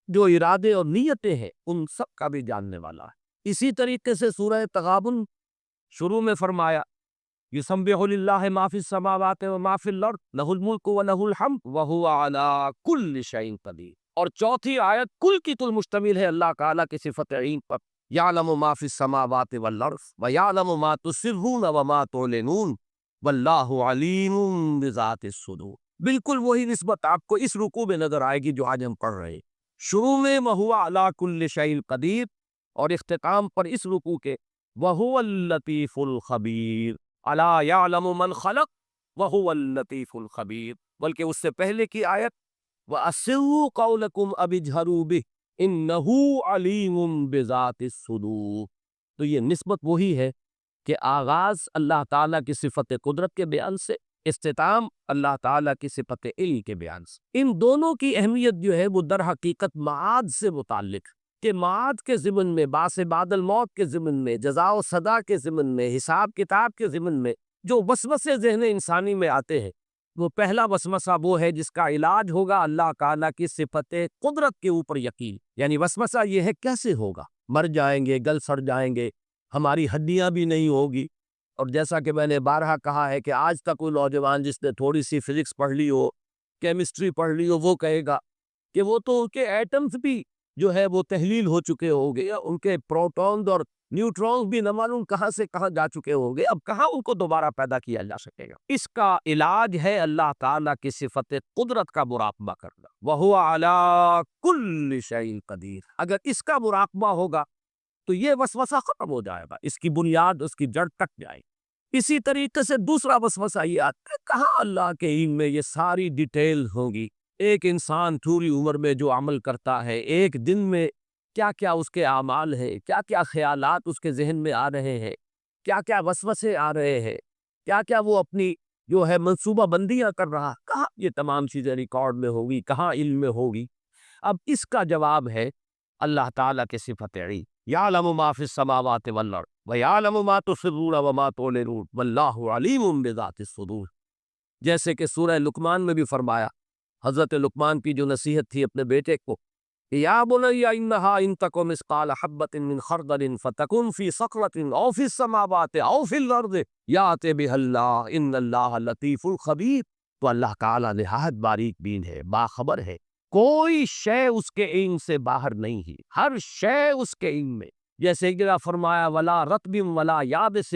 جو ارادے اور نیتیں ہیں، ان سب کا بھی جاننے والا ہے۔ اسی طریقے سے سورہ تغابن شروع میں فرمایا یسبح للہ ما فی السماوات و ما فی الارض لہ الملک و لہ الحمد وہو علی کل شیء قدیر، اور چوتھی آیت کل کی کل مشتمل ہے اللہ تعالیٰ کی صفت علم پر، یعلم ما فی السماوات والارض ویعلم ما تسرون وما تعلنون واللہ علیم بذات الصدور۔ بالکل وہی نسبت آپ کو اس رکوع میں نظر آئے گی جو آج ہم پڑھ رہے ہیں۔ شروع میں وہو علی کل شیء قدیر، اور اختتام پر اس رکوع کے وہو اللطیف الخبیر، الا یعلم من خلق وہو اللطیف الخبیر، بلکہ اس سے پہلے کی آیت وَأَسِرُّوا قَوْلَكُمْ أَوِ اجْهَرُوا بِهِ إِنَّهُ عَلِيمٌ بِذَاتِ الصُّدُورِ۔ تو یہ نسبت وہی ہے کہ آغاز اللہ تعالیٰ کی صفت قدرت کے بیان سے، اختتام اللہ تعالیٰ کی صفت علم کے بیان سے۔ ان دونوں کی اہمیت جو ہے وہ در حقیقت معاد سے متعلق، کہ معاد کے ضمن میں، باس بعد الموت کے ضمن میں، جزا و سزا کے ضمن میں، حساب کتاب کے ضمن میں جو وسوسے ذہن انسانی میں آتے ہیں، وہ پہلا وسوسہ وہ ہے جس کا علاج ہوگا اللہ تعالیٰ کی صفت قدرت کے اوپر یقین۔ یعنی وسوسہ یہ ہے کیسے ہوگا، مر جائیں گے، گل سڑ جائیں گے، ہماری ہڈیاں بھی نہیں ہوگی۔ اور جیسا کہ میں نے بارہا کہا ہے کہ آج تک کوئی نوجوان جس نے تھوڑی سی فزکس پڑھ لی ہو، کیمسٹری پڑھ لی ہو، وہ کہے گا کہ وہ تو ان کے ایٹمز بھی جو ہے وہ تحلیل ہو چکے ہوں گے، ان کے پروٹونز اور نیوٹرونز بھی نہ معلوم کہاں سے کہاں جا چکے ہوں گے، اب کہاں ان کو دوبارہ پیدا کیا جا سکے گا۔ اس کا علاج ہے اللہ تعالیٰ کی صفت قدرت کا مراقبہ کرنا، وَهُوَ عَلَىٰ كُلِّ شَيْءٍ قَدِيرٌ۔ اگر اس کا مراقبہ ہوگا تو یہ وسوسہ ختم ہو جائے گا، اس کی بنیاد، اس کی جڑ تک جائے گی۔ اسی طریقے سے دوسرا وسوسہ یہ آتا ہے کہاں اللہ کے علم میں یہ ساری ڈیٹیل ہوں گی، ایک انسان پوری عمر میں جو عمل کرتا ہے، ایک دن میں کیا کیا اس کے اعمال ہیں، کیا کیا خیالات اس کے ذہن میں آ رہے ہیں، کیا کیا وسوسے آ رہے ہیں، کیا کیا وہ اپنی جو ہے منصوبہ بندیاں کر رہا، کہاں یہ تمام چیزیں ریکارڈ میں ہوگی، کہاں علم میں ہوگی۔ اب اس کا جواب ہے اللہ تعالیٰ کے صفت علم، یعلم ما فی السماوات والارض ویعلم ما تسرون وما تعلنون واللہ علیم بذات الصدور۔ جیسے کہ سورہ لقمان میں بھی فرمایا، حضرت لقمان کی جو نصیحت تھی اپنے بیٹے کو، یا بنی انہا ان تک مثقال حبۃ من خردل فتکن فی صخرۃ او فی السماوات او فی الارض یأت بها اللہ ان اللہ لطیف الخبیر۔ تو اللہ تعالیٰ نہایت باریک بین ہے، باخبر ہے، کوئی شے اس کے علم سے باہر نہیں ہے، ہر شے اس کے علم میں۔ جیسے کہ فرمایا ولا رطب ولا یابس،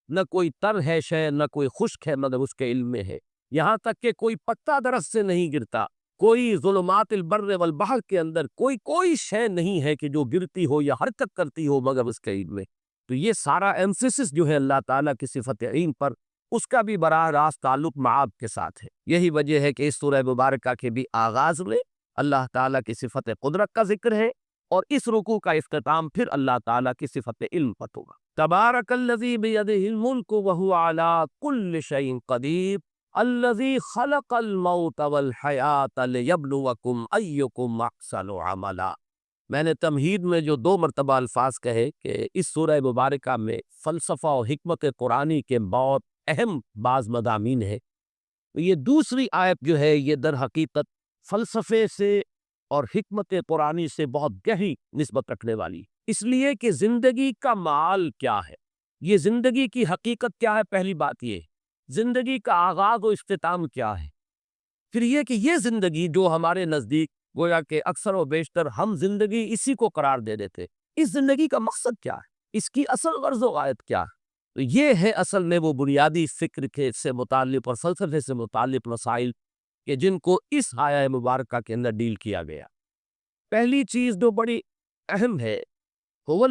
نہ کوئی تر ہے شے نہ کوئی خشک ہے مگر اس کے علم میں ہے، یہاں تک کہ کوئی پتا درخت سے نہیں گرتا، کوئی ظلمات البر والبحر کے اندر کوئی شے نہیں ہے کہ جو گرتی ہو یا حرکت کرتی ہو مگر اس کے علم میں۔ تو یہ سارا ایمفیسس جو ہے اللہ تعالیٰ کی صفت علم پر، اس کا بھی براہ راست تعلق معاد کے ساتھ ہے۔ یہی وجہ ہے کہ اس سورہ مبارکہ کے بھی آغاز میں اللہ تعالیٰ کی صفت قدرت کا ذکر ہے، اور اس رکوع کا اختتام پھر اللہ تعالیٰ کی صفت علم پر ہوگا۔ تبارک الذی بیدہ الملک وہو علی کل شیء قدیر الذی خلق الموت والحیات لیبلوکم ایکم احسن عملا۔ میں نے تمہید میں جو 2 مرتبہ الفاظ کہے کہ اس سورہ مبارکہ میں فلسفہ و حکمت قرآنی کے بہت اہم بعض مضامین ہیں، یہ دوسری آیت جو ہے یہ در حقیقت فلسفے سے اور حکمت قرآنی سے بہت گہری نسبت رکھنے والی، اس لیے کہ زندگی کا معال کیا ہے، یہ زندگی کی حقیقت کیا ہے، پہلی بات یہ، زندگی کا آغاز و اختتام کیا ہے، پھر یہ کہ یہ زندگی جو ہمارے نزدیک گویا کہ اکثر و بیشتر ہم زندگی اسی کو قرار دے دیتے، اس زندگی کا مقصد کیا ہے، اس کی اصل غرض و غایت کیا ہے۔ تو یہ ہے اصل میں وہ بنیادی فکر کے سے متعلق اور فلسفے سے متعلق مسائل کہ جن کو اس آیہ مبارکہ کے اندر ڈیل کیا گیا۔ پہلی چیز جو بڑی اہم ہے، هو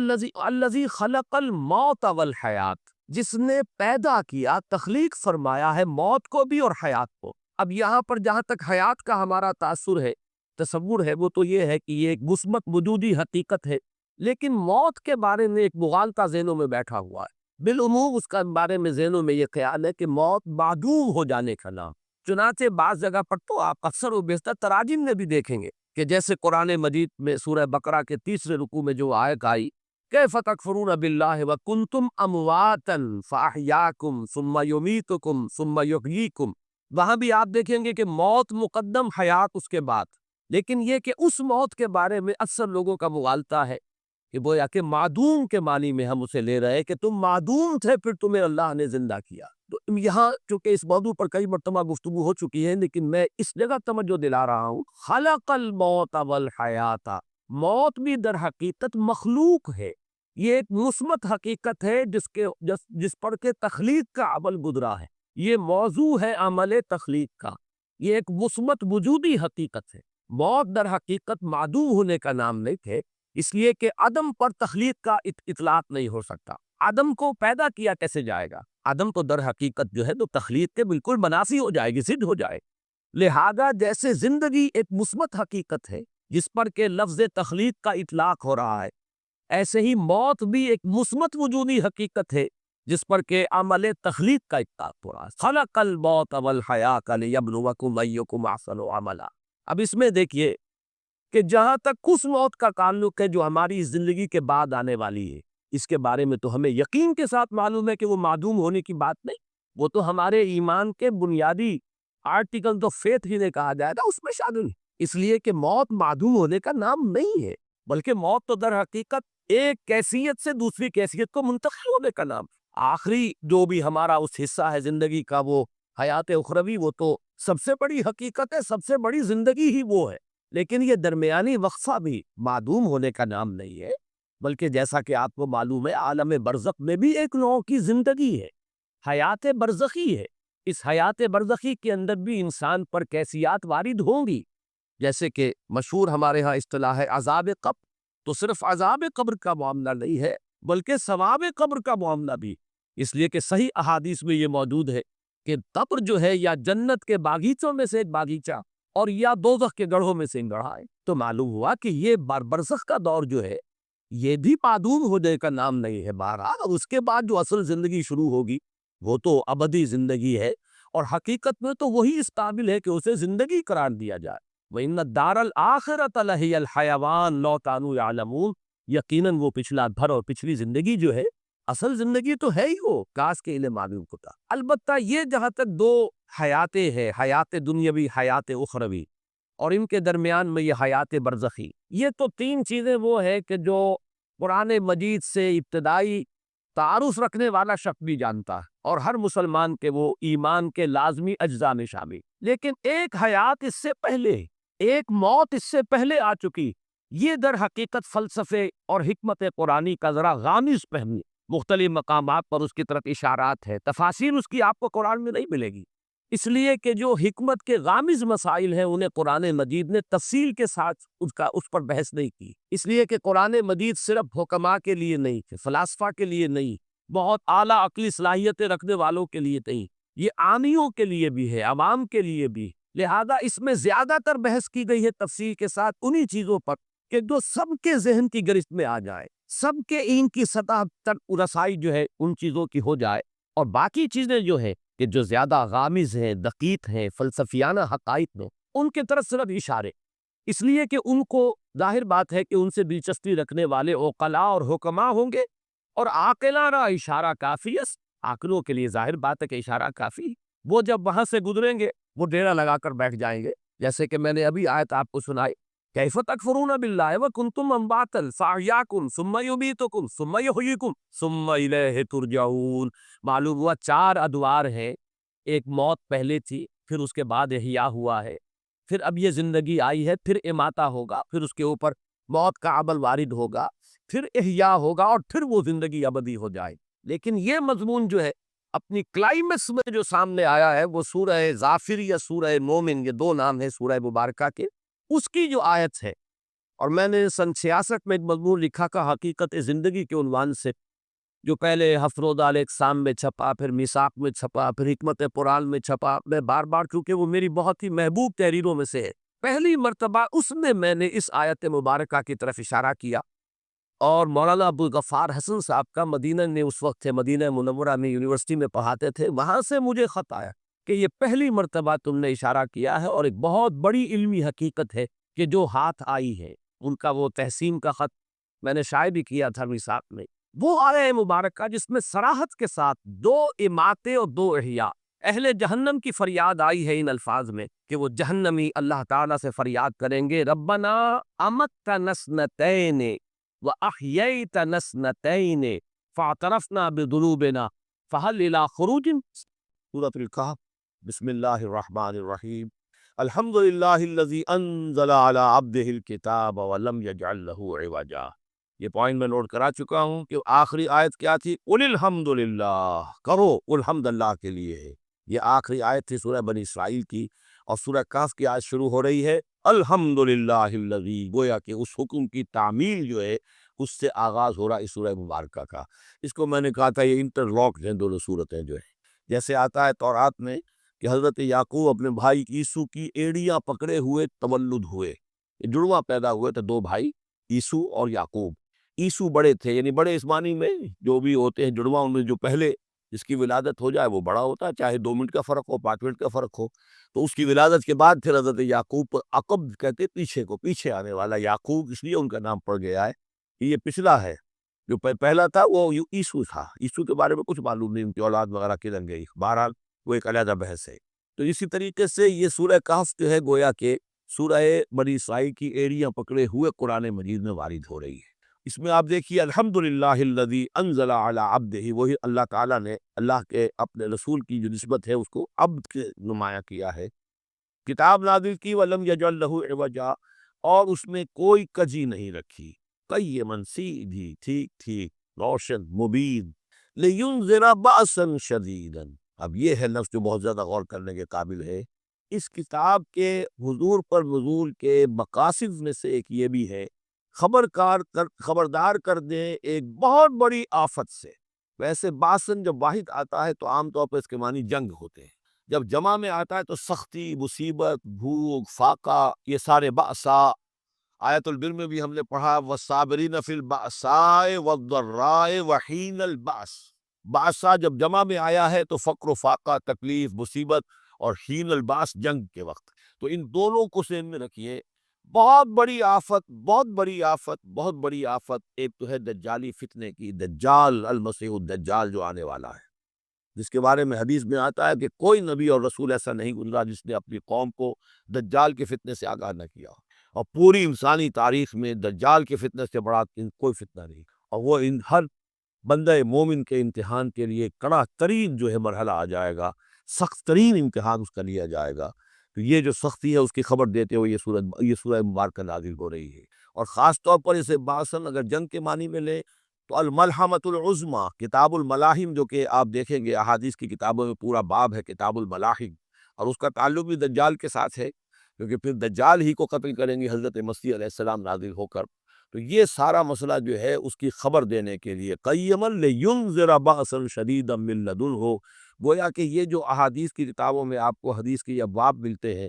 الذی خلق الموت والحیات، جس نے پیدا کیا، تخلیق فرمایا ہے موت کو بھی اور حیات کو۔ اب یہاں پر جہاں تک حیات کا ہمارا تاثر ہے، تصور ہے، وہ تو یہ ہے کہ یہ ایک مثبت وجودی حقیقت ہے، لیکن موت کے بارے میں ایک مغالطہ ذہنوں میں بیٹھا ہوا ہے۔ بالعموم اس کا بارے میں ذہنوں میں یہ خیال ہے کہ موت معدوم ہو جانے کا نام۔ چنانچہ بعض جگہ پر تو آپ اکثر و بیشتر تراجم میں بھی دیکھیں گے کہ جیسے قرآن مجید میں سورہ بقرہ کے 3 رکوع میں جو آیت آئی، کیف تکفرون باللہ وکنتم امواتا فاحیاکم ثم یمیتکم ثم یحییکم، وہاں بھی آپ دیکھیں گے کہ موت مقدم، حیات اس کے بعد۔ لیکن یہ کہ اس موت کے بارے میں اکثر لوگوں کا مغالطہ ہے کہ گویا کہ معدوم کے معنی میں ہم اسے لے رہے ہیں کہ تم معدوم تھے پھر تمہیں اللہ نے زندہ کیا۔ تو یہاں چونکہ اس موضوع پر کئی مرتبہ گفتگو ہو چکی ہے، لیکن میں اس جگہ توجہ دلا رہا ہوں، خلق الموت والحیات، موت بھی در حقیقت مخلوق ہے۔ یہ ایک مثبت حقیقت ہے جس پر کہ تخلیق کا عمل گزرا ہے۔ یہ موضوع ہے عمل تخلیق کا، یہ ایک مثبت وجودی حقیقت ہے۔ موت در حقیقت معدوم ہونے کا نام نہیں تھے، اس لیے کہ عدم پر تخلیق کا اطلاق نہیں ہو سکتا۔ عدم کو پیدا کیا کیسے جائے گا؟ عدم تو در حقیقت جو ہے تو تخلیق کے بالکل منافی ہو جائے گی، ضد ہو جائے۔ لہذا جیسے زندگی ایک مثبت حقیقت ہے جس پر کہ لفظ تخلیق کا اطلاق ہو رہا ہے، ایسے ہی موت بھی ایک مثبت وجودی حقیقت ہے جس پر کہ عمل تخلیق کا اطلاق ہو رہا ہے۔ خلق الموت والحیات لیبلوکم ایکم احسن عملا۔ اب اس میں دیکھیے کہ جہاں تک اس موت کا تعلق ہے جو ہماری زندگی کے بعد آنے والی ہے، اس کے بارے میں تو ہمیں یقین کے ساتھ معلوم ہے کہ وہ معدوم ہونے کی بات نہیں، وہ تو ہمارے ایمان کے بنیادی آرٹیکل تو فیتھ ہی نے کہا جائے گا اس میں شامل ہے۔ اس لیے کہ موت معدوم ہونے کا نام نہیں ہے، بلکہ موت تو در حقیقت ایک کیفیت سے دوسری کیفیت کو منتقل ہونے کا نام۔ آخری جو بھی ہمارا اس حصہ ہے زندگی کا، وہ حیات اخروی، وہ تو سب سے بڑی حقیقت ہے، سب سے بڑی زندگی ہی وہ ہے۔ لیکن یہ درمیانی وقفہ بھی معدوم ہونے کا نام نہیں ہے، بلکہ جیسا کہ آپ کو معلوم ہے عالم برزخ میں بھی ایک نوع کی زندگی ہے، حیات برزخی ہے۔ اس حیات برزخی کے اندر بھی انسان پر کیفیات وارد ہوں گی، جیسے کہ مشہور ہمارے ہاں اصطلاح ہے عذاب قبر، تو صرف عذاب قبر کا معاملہ نہیں ہے بلکہ ثواب قبر کا معاملہ بھی، اس لیے کہ صحیح احادیث میں یہ موجود ہے کہ قبر جو ہے یا جنت کے باغیچوں میں سے ایک باغیچہ اور یا دوزخ کے گڑھوں میں سے گڑھا ہے۔ تو معلوم ہوا کہ یہ برزخ کا دور جو ہے یہ بھی معدوم ہونے کا نام نہیں ہے۔ بہرحال اور اس کے بعد جو اصل زندگی شروع ہوگی وہ تو ابدی زندگی ہے، اور حقیقت میں تو وہی اس قابل ہے کہ اسے زندگی قرار دیا جائے۔ وَإِنَّ الدَّارَ الْآخِرَةَ لَهِيَ الْحَيَوَانُ لَوْ كَانُوا يَعْلَمُونَ، یقیناً وہ پچھلا بھر اور پچھلی زندگی جو ہے اصل زندگی تو ہے ہی، وہ کاش کے انہیں معلوم ہوتا۔ البتہ یہ جہاں تک دو حیاتیں ہیں، حیات دنیاوی، حیات اخروی، اور ان کے درمیان میں یہ حیات برزخی، یہ تو تین چیزیں وہ ہے کہ جو قرآن مجید سے ابتدائی تعارف رکھنے والا شخص بھی جانتا ہے، اور ہر مسلمان کے وہ ایمان کے لازمی اجزاء میں شامل۔ لیکن ایک حیات اس سے پہلے، ایک موت اس سے پہلے آ چکی، یہ در حقیقت فلسفے اور حکمت قرآنی کا ذرا غامض پہلو، مختلف مقامات پر اس کی طرف اشارات ہے، تفاسیر اس کی آپ کو قرآن میں نہیں ملے گی، اس لیے کہ جو حکمت کے غامض مسائل ہیں انہیں قرآن مجید نے تفصیل کے ساتھ اس پر بحث نہیں کی، اس لیے کہ قرآن مجید صرف حکماء کے لیے نہیں، فلاسفہ کے لیے نہیں، بہت اعلیٰ عقلی صلاحیتیں رکھنے والوں کے لیے نہیں، یہ عامیوں کے لیے بھی ہے، عوام کے لیے بھی۔ لہذا اس میں زیادہ تر بحث کی گئی ہے تفصیل کے ساتھ انہی چیزوں پر کہ جو سب کے ذہن کی گرفت میں آ جائے، سب کے علم کی سطح تک رسائی جو ہے ان چیزوں کی ہو جائے، اور باقی چیزیں جو ہے کہ جو زیادہ غامض ہیں، دقیق ہیں، فلسفیانہ حقائق میں، ان کے طرف صرف اشارے، اس لیے کہ ان کو ظاہر بات ہے کہ ان سے دلچسپی رکھنے والے عقلاء اور حکماء ہوں گے، اور عاقلانہ اشارہ کافی ہے، عاقلوں کے لیے ظاہر بات ہے کہ اشارہ کافی، وہ جب وہاں سے گزریں گے وہ ڈیرا لگا کر بیٹھ جائیں گے، جیسے کہ میں نے ابھی آیت آپ کو سنائی، کیف تکفرون باللہ وکنتم امواتا فاحیاکم ثم یمیتکم ثم یحییکم ثم الیہ ترجعون۔ معلوم ہوا 4 ادوار ہیں، ایک موت پہلے تھی، پھر اس کے بعد احیاء ہوا ہے، پھر اب یہ زندگی آئی ہے، پھر اماتہ ہوگا، پھر اس کے اوپر موت کا عمل وارد ہوگا، پھر احیاء ہوگا، اور پھر وہ زندگی ابدی ہو جائے۔ لیکن یہ مضمون جو ہے اپنی کلائمیکس میں جو سامنے آیا ہے وہ سورہ غافر یا سورہ مومن، یہ 2 نام ہیں سورہ مبارکہ کے، اس کی جو آیت ہے، اور میں نے سن 66 میں ایک مضمون لکھا کا حقیقت زندگی کے عنوان سے، جو پہلے حفروض الاقسام میں چھپا، پھر میثاق میں چھپا، پھر حکمت قرآن میں چھپا، میں بار بار کیونکہ وہ میری بہت ہی محبوب تحریروں میں سے ہے، پہلی مرتبہ اس میں نے اس آیت مبارکہ کی طرف اشارہ کیا، اور مولانا ابوالغفار حسن صاحب کا مدینہ میں اس وقت تھے، مدینہ منورہ میں یونیورسٹی میں پڑھاتے تھے، وہاں سے مجھے خط آیا کہ یہ پہلی مرتبہ تم نے اشارہ کیا ہے اور ایک بہت بڑی علمی حقیقت ہے کہ جو ہاتھ آئی ہے۔ ان کا وہ تحسین کا خط میں نے شائع بھی کیا تھا نصاب میں، وہ آیہ مبارکہ جس میں صراحت کے ساتھ دو اماتے اور دو احیاء، اہل جہنم کی فریاد آئی ہے ان الفاظ میں کہ وہ جہنمی اللہ تعالیٰ سے فریاد کریں گے، ربنا امتنا اثنتین وَأَحْيَيْتَنَا اثْنَتَيْنِ فَاعْتَرَفْنَا بِذُنُوبِنَا فَهَلْ إِلَىٰ خُرُوجٍ۔ سورۃ الکہف، بسم اللہ الرحمن الرحیم۔ الحمد للہ الذی انزل علی عبدہ الکتاب ولم یجعل لہ عوجا۔ یہ پوائنٹ میں نوٹ کرا چکا ہوں کہ آخری آیت کیا تھی؟ قل الحمد للہ، کرو الحمد اللہ کے لیے ہے۔ یہ آخری آیت تھی سورہ بنی اسرائیل کی، اور سورہ کہف کی آیت شروع ہو رہی ہے الحمد للہ الذی، گویا کہ اس حکم کی تعمیل جو ہے اس سے آغاز ہو رہا ہے اس سورہ مبارکہ کا۔ اس کو میں نے کہا تھا یہ انٹر لاکڈ ہیں دونوں صورتیں جو ہیں، جیسے آتا ہے تورات میں کہ حضرت یعقوب اپنے بھائی عیسو کی ایڑیاں پکڑے ہوئے تولد ہوئے، یہ جڑواں پیدا ہوئے تھے دو بھائی عیسو اور یعقوب۔ عیسو بڑے تھے، یعنی بڑے اس معنی میں جو بھی ہوتے ہیں جڑواں، ان میں جو پہلے جس کی ولادت ہو جائے وہ بڑا ہوتا ہے، چاہے 2 منٹ کا فرق ہو 5 منٹ کا فرق ہو۔ تو اس کی ولادت کے بعد پھر حضرت یعقوب پر عقب کہتے پیچھے کو، پیچھے آنے والا یعقوب، اس لیے ان کا نام پڑ گیا ہے کہ یہ پچھلا ہے۔ جو پہلا تھا وہ عیسو تھا، عیسو کے بارے میں کچھ معلوم نہیں، ان کی اولاد وغیرہ کدھر گئی، بہرحال وہ ایک علیحدہ بحث ہے۔ تو اسی طریقے سے یہ سورہ کہف جو ہے گویا کہ سورہ بنی اسرائیل کی ایڑیاں پکڑے ہوئے قرآن مجید میں وارد ہو رہی ہے۔ اس میں آپ دیکھیے الحمدللہ الذی انزل علی عبدہ، وہی اللہ تعالیٰ نے اللہ کے اپنے رسول کی جو نسبت ہے اس کو عبد کے نمایاں کیا ہے، کتاب نازل کی ولم یجعل لہ عوجا، اور اس میں کوئی کجی نہیں رکھی، قیما سیدھی ٹھیک ٹھیک روشن مبین، لینذر بأسا شدیدا۔ اب یہ ہے لفظ جو بہت زیادہ غور کرنے کے قابل ہے۔ اس کتاب کے حضور پر نزول کے مقاصد میں سے ایک یہ بھی ہے خبردار کر دیں ایک بہت بڑی آفت سے۔ ویسے باسن جب واحد آتا ہے تو عام طور پر اس کے معنی جنگ ہوتے ہیں، جب جمع میں آتا ہے تو سختی، مصیبت، بھوک، فاقہ، یہ سارے بأسا۔ آیت البر میں بھی ہم نے پڑھا والصابرین فی البأساء والضراء وحین البأس۔ بأسا جب جمع میں آیا ہے تو فقر و فاقہ، تکلیف، مصیبت، اور حین الباس جنگ کے وقت۔ تو ان دونوں کو ذہن میں رکھیے، بہت بڑی آفت، بہت بڑی آفت، بہت بڑی آفت ایک تو ہے دجالی فتنے کی، دجال المسیح الدجال جو آنے والا ہے، جس کے بارے میں حدیث میں آتا ہے کہ کوئی نبی اور رسول ایسا نہیں گزرا جس نے اپنی قوم کو دجال کے فتنے سے آگاہ نہ کیا، اور پوری انسانی تاریخ میں دجال کے فتنے سے بڑا کوئی فتنہ نہیں، اور وہ ان ہر بندہ مومن کے امتحان کے لیے کڑا ترین جو ہے مرحلہ آ جائے گا، سخت ترین امتحان اس کا لیا جائے گا۔ تو یہ جو سختی ہے اس کی خبر دیتے ہوئے یہ سورہ مبارکہ نازل ہو رہی ہے، اور خاص طور پر اسے باسن اگر جنگ کے معنی میں لیں تو الملحمۃ العظمیٰ، کتاب الملاحم جو کہ آپ دیکھیں گے احادیث کی کتابوں میں پورا باب ہے کتاب الملاحم، اور اس کا تعلق بھی دجال کے ساتھ ہے، کیونکہ پھر دجال ہی کو قتل کریں گے حضرت مسیح علیہ السلام نازل ہو کر۔ تو یہ سارا مسئلہ جو ہے اس کی خبر دینے کے لیے قیما لینذر بأسا شدیدا من لدنہ، گویا کہ یہ جو احادیث کی کتابوں میں آپ کو حدیث کے ابواب ملتے ہیں،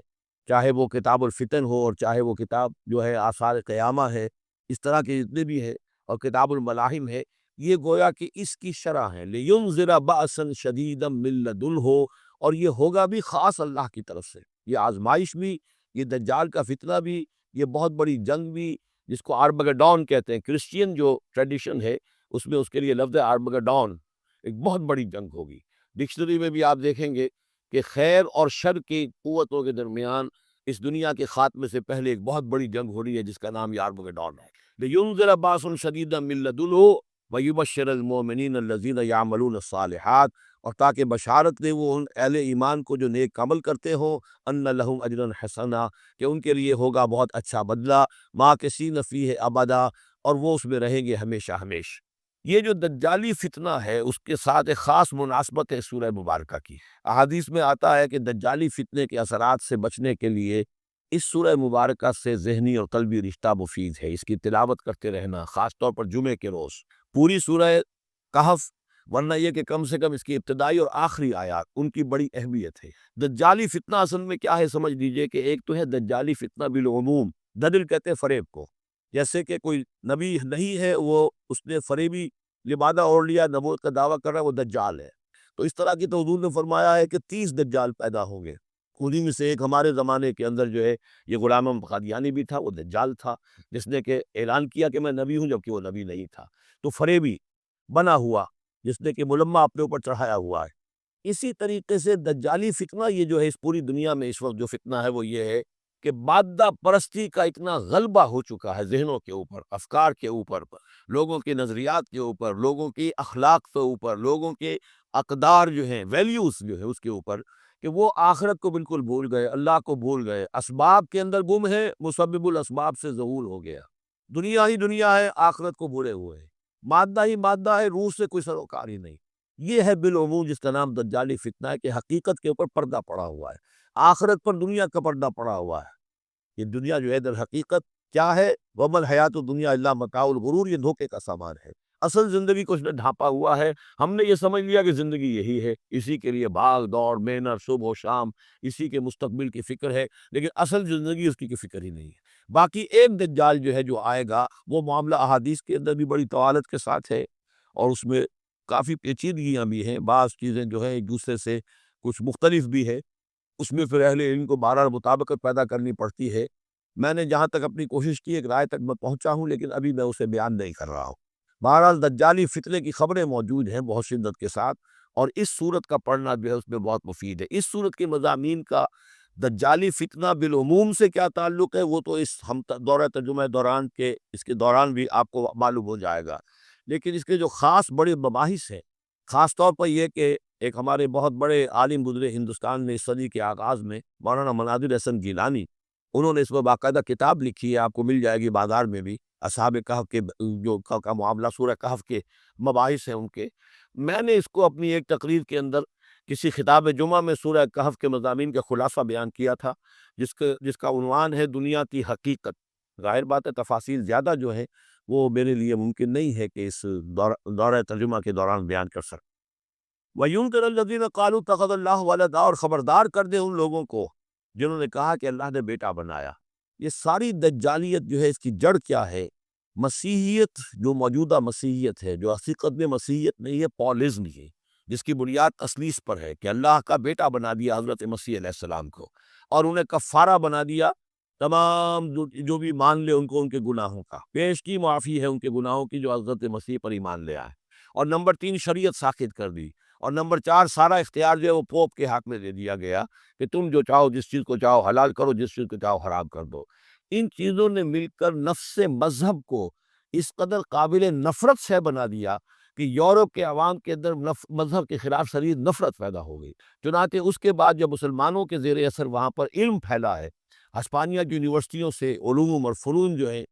چاہے وہ کتاب الفتن ہو اور چاہے وہ کتاب جو ہے آثار قیامہ ہے، اس طرح کے جتنے بھی ہیں، اور کتاب الملاحم ہے، یہ گویا کہ اس کی شرح ہے لینذر بأسا شدیدا من لدنہ، اور یہ ہوگا بھی خاص اللہ کی طرف سے، یہ آزمائش بھی، یہ دجال کا فتنہ بھی، یہ بہت بڑی جنگ بھی، جس کو آرمگڈون کہتے ہیں، کرسچین جو ٹریڈیشن ہے اس میں اس کے لیے لفظ ہے آرمگڈون، ایک بہت بڑی جنگ ہوگی۔ ڈکشنری میں بھی آپ دیکھیں گے کہ خیر اور شر کی قوتوں کے درمیان اس دنیا کے خاتمے سے پہلے ایک بہت بڑی جنگ ہو رہی ہے جس کا نام آرمگڈون ہے۔ لینذر بأسا شدیدا من لدنہ ویبشر المؤمنین الذین یعملون الصالحات، اور تاکہ بشارت دے وہ ان اہل ایمان کو جو نیک عمل کرتے ہوں، ان لہم اجرا حسنا، کہ ان کے لیے ہوگا بہت اچھا بدلہ، ماکثین فیہ ابدا، اور وہ اس میں رہیں گے ہمیشہ ہمیش۔ یہ جو دجالی فتنہ ہے اس کے ساتھ ایک خاص مناسبت ہے سورہ مبارکہ کی۔ احادیث میں آتا ہے کہ دجالی فتنے کے اثرات سے بچنے کے لیے اس سورہ مبارکہ سے ذہنی اور قلبی رشتہ مفید ہے، اس کی تلاوت کرتے رہنا، خاص طور پر جمعے کے روز پوری سورہ کہف، ورنہ یہ کہ کم سے کم اس کی ابتدائی اور آخری آیات ان کی بڑی اہمیت ہے۔ دجالی فتنہ اصل میں کیا ہے سمجھ لیجئے کہ ایک تو ہے دجالی فتنہ بالعموم، دجل کہتے ہیں فریب کو، جیسے کہ کوئی نبی نہیں ہے، وہ اس نے فریبی لبادہ اوڑھ لیا، نبوت کا دعویٰ کر رہا ہے، وہ دجال ہے۔ تو اس طرح کی تو حضور نے فرمایا ہے کہ 30 دجال پیدا ہوں گے، انہیں میں سے ایک ہمارے زمانے کے اندر جو ہے یہ غلام احمد قادیانی بھی تھا، وہ دجال تھا، جس نے کہ اعلان کیا کہ میں نبی ہوں، جبکہ وہ نبی نہیں تھا۔ تو فریبی بنا ہوا، جس نے کہ ملمہ اپنے اوپر چڑھایا ہوا ہے۔ اسی طریقے سے دجالی فتنہ یہ جو ہے اس پوری دنیا میں اس وقت جو فتنہ ہے وہ یہ ہے کہ مادہ پرستی کا اتنا غلبہ ہو چکا ہے ذہنوں کے اوپر، افکار کے اوپر، لوگوں کے نظریات کے اوپر، لوگوں کی اخلاق کے اوپر، لوگوں کے اقدار جو ہیں، ویلیوز جو ہے اس کے اوپر، کہ وہ آخرت کو بالکل بھول گئے، اللہ کو بھول گئے، اسباب کے اندر گم ہے، مسبب الاسباب سے ظہور ہو گیا، دنیا ہی دنیا ہے، آخرت کو بھولے ہوئے ہیں، مادہ ہی مادہ ہے، روح سے کوئی سروکار ہی نہیں۔ یہ ہے بالعموم جس کا نام دجالی فتنہ ہے، کہ حقیقت کے اوپر پردہ پڑا ہوا ہے، آخرت پر دنیا کا پردہ پڑا ہوا ہے۔ یہ دنیا جو ہے در حقیقت کیا ہے؟ وَمَا الْحَيَاةُ الدُّنْيَا إِلَّا مَتَاعُ الْغُرُورِ، یہ دھوکے کا سامان ہے۔ اصل زندگی کو اس نے ڈھانپا ہوا ہے، ہم نے یہ سمجھ لیا کہ زندگی یہی ہے، اسی کے لیے بھاگ دوڑ محنت صبح و شام، اسی کے مستقبل کی فکر ہے، لیکن اصل زندگی اس کی فکر ہی نہیں ہے۔ باقی ایک دجال جو ہے جو آئے گا، وہ معاملہ احادیث کے اندر بھی بڑی طوالت کے ساتھ ہے، اور اس میں کافی پیچیدگیاں بھی ہیں، بعض چیزیں جو ہیں ایک دوسرے سے کچھ مختلف بھی ہے، اس میں پھر اہل علم کو بہرحال مطابقت پیدا کرنی پڑتی ہے۔ میں نے جہاں تک اپنی کوشش کی ایک رائے تک میں پہنچا ہوں، لیکن ابھی میں اسے بیان نہیں کر رہا ہوں۔ بہرحال دجالی فتنے کی خبریں موجود ہیں بہت شدت کے ساتھ، اور اس صورت کا پڑھنا جو ہے اس میں بہت مفید ہے۔ اس صورت کے مضامین کا دجالی فتنہ بالعموم سے کیا تعلق ہے، وہ تو اس ہم دورہ ترجمہ دوران کے اس کے دوران بھی آپ کو معلوم ہو جائے گا، لیکن اس کے جو خاص بڑے مباحث ہیں، خاص طور پر یہ کہ ایک ہمارے بہت بڑے عالم گزرے ہندوستان میں اس صدی کے آغاز میں، مولانا مناظر احسن گیلانی، انہوں نے اس پر باقاعدہ کتاب لکھی ہے، آپ کو مل جائے گی بازار میں بھی، اصحاب کہف کے جو کا معاملہ سورہ کہف کے مباحث ہیں ان کے۔ میں نے اس کو اپنی ایک تقریر کے اندر کسی خطاب جمعہ میں سورہ کہف کے مضامین کا خلاصہ بیان کیا تھا، جس کا عنوان ہے دنیا کی حقیقت۔ ظاہر بات ہے تفاصیل زیادہ جو ہے وہ میرے لیے ممکن نہیں ہے کہ اس دورہ ترجمہ کے دوران بیان کر سکوں۔ وَيُنذِرَ الَّذِينَ قَالُوا اتَّخَذَ اللَّهُ وَلَدًا، اور خبردار کر دے ان لوگوں کو جنہوں نے کہا کہ اللہ نے بیٹا بنایا۔ یہ ساری دجالیت جو ہے اس کی جڑ کیا ہے؟ مسیحیت، جو موجودہ مسیحیت ہے، جو حقیقت میں مسیحیت نہیں ہے، پالزم ہے، جس کی بنیاد اصلی اس پر ہے کہ اللہ کا بیٹا بنا دیا حضرت مسیح علیہ السلام کو، اور انہیں کفارہ بنا دیا تمام جو بھی مان لے ان کو ان کے گناہوں کا، پیش کی معافی ہے ان کے گناہوں کی جو حضرت مسیح پر ایمان لے آئے، اور نمبر 3 شریعت ساخت کر دی، اور نمبر 4 سارا اختیار جو ہے وہ پوپ کے ہاتھ میں دے دیا گیا کہ تم جو چاہو جس چیز کو چاہو حلال کرو، جس چیز کو چاہو حرام کر دو۔ ان چیزوں نے مل کر نفس مذہب کو اس قدر قابل نفرت سے بنا دیا کہ یورپ کے عوام کے اندر مذہب کے خلاف شدید نفرت پیدا ہو گئی۔ چنانچہ اس کے بعد جب مسلمانوں کے زیر اثر وہاں پر علم پھیلا ہے، ہسپانیہ کی یونیورسٹیوں سے علوم اور فنون جو ہیں،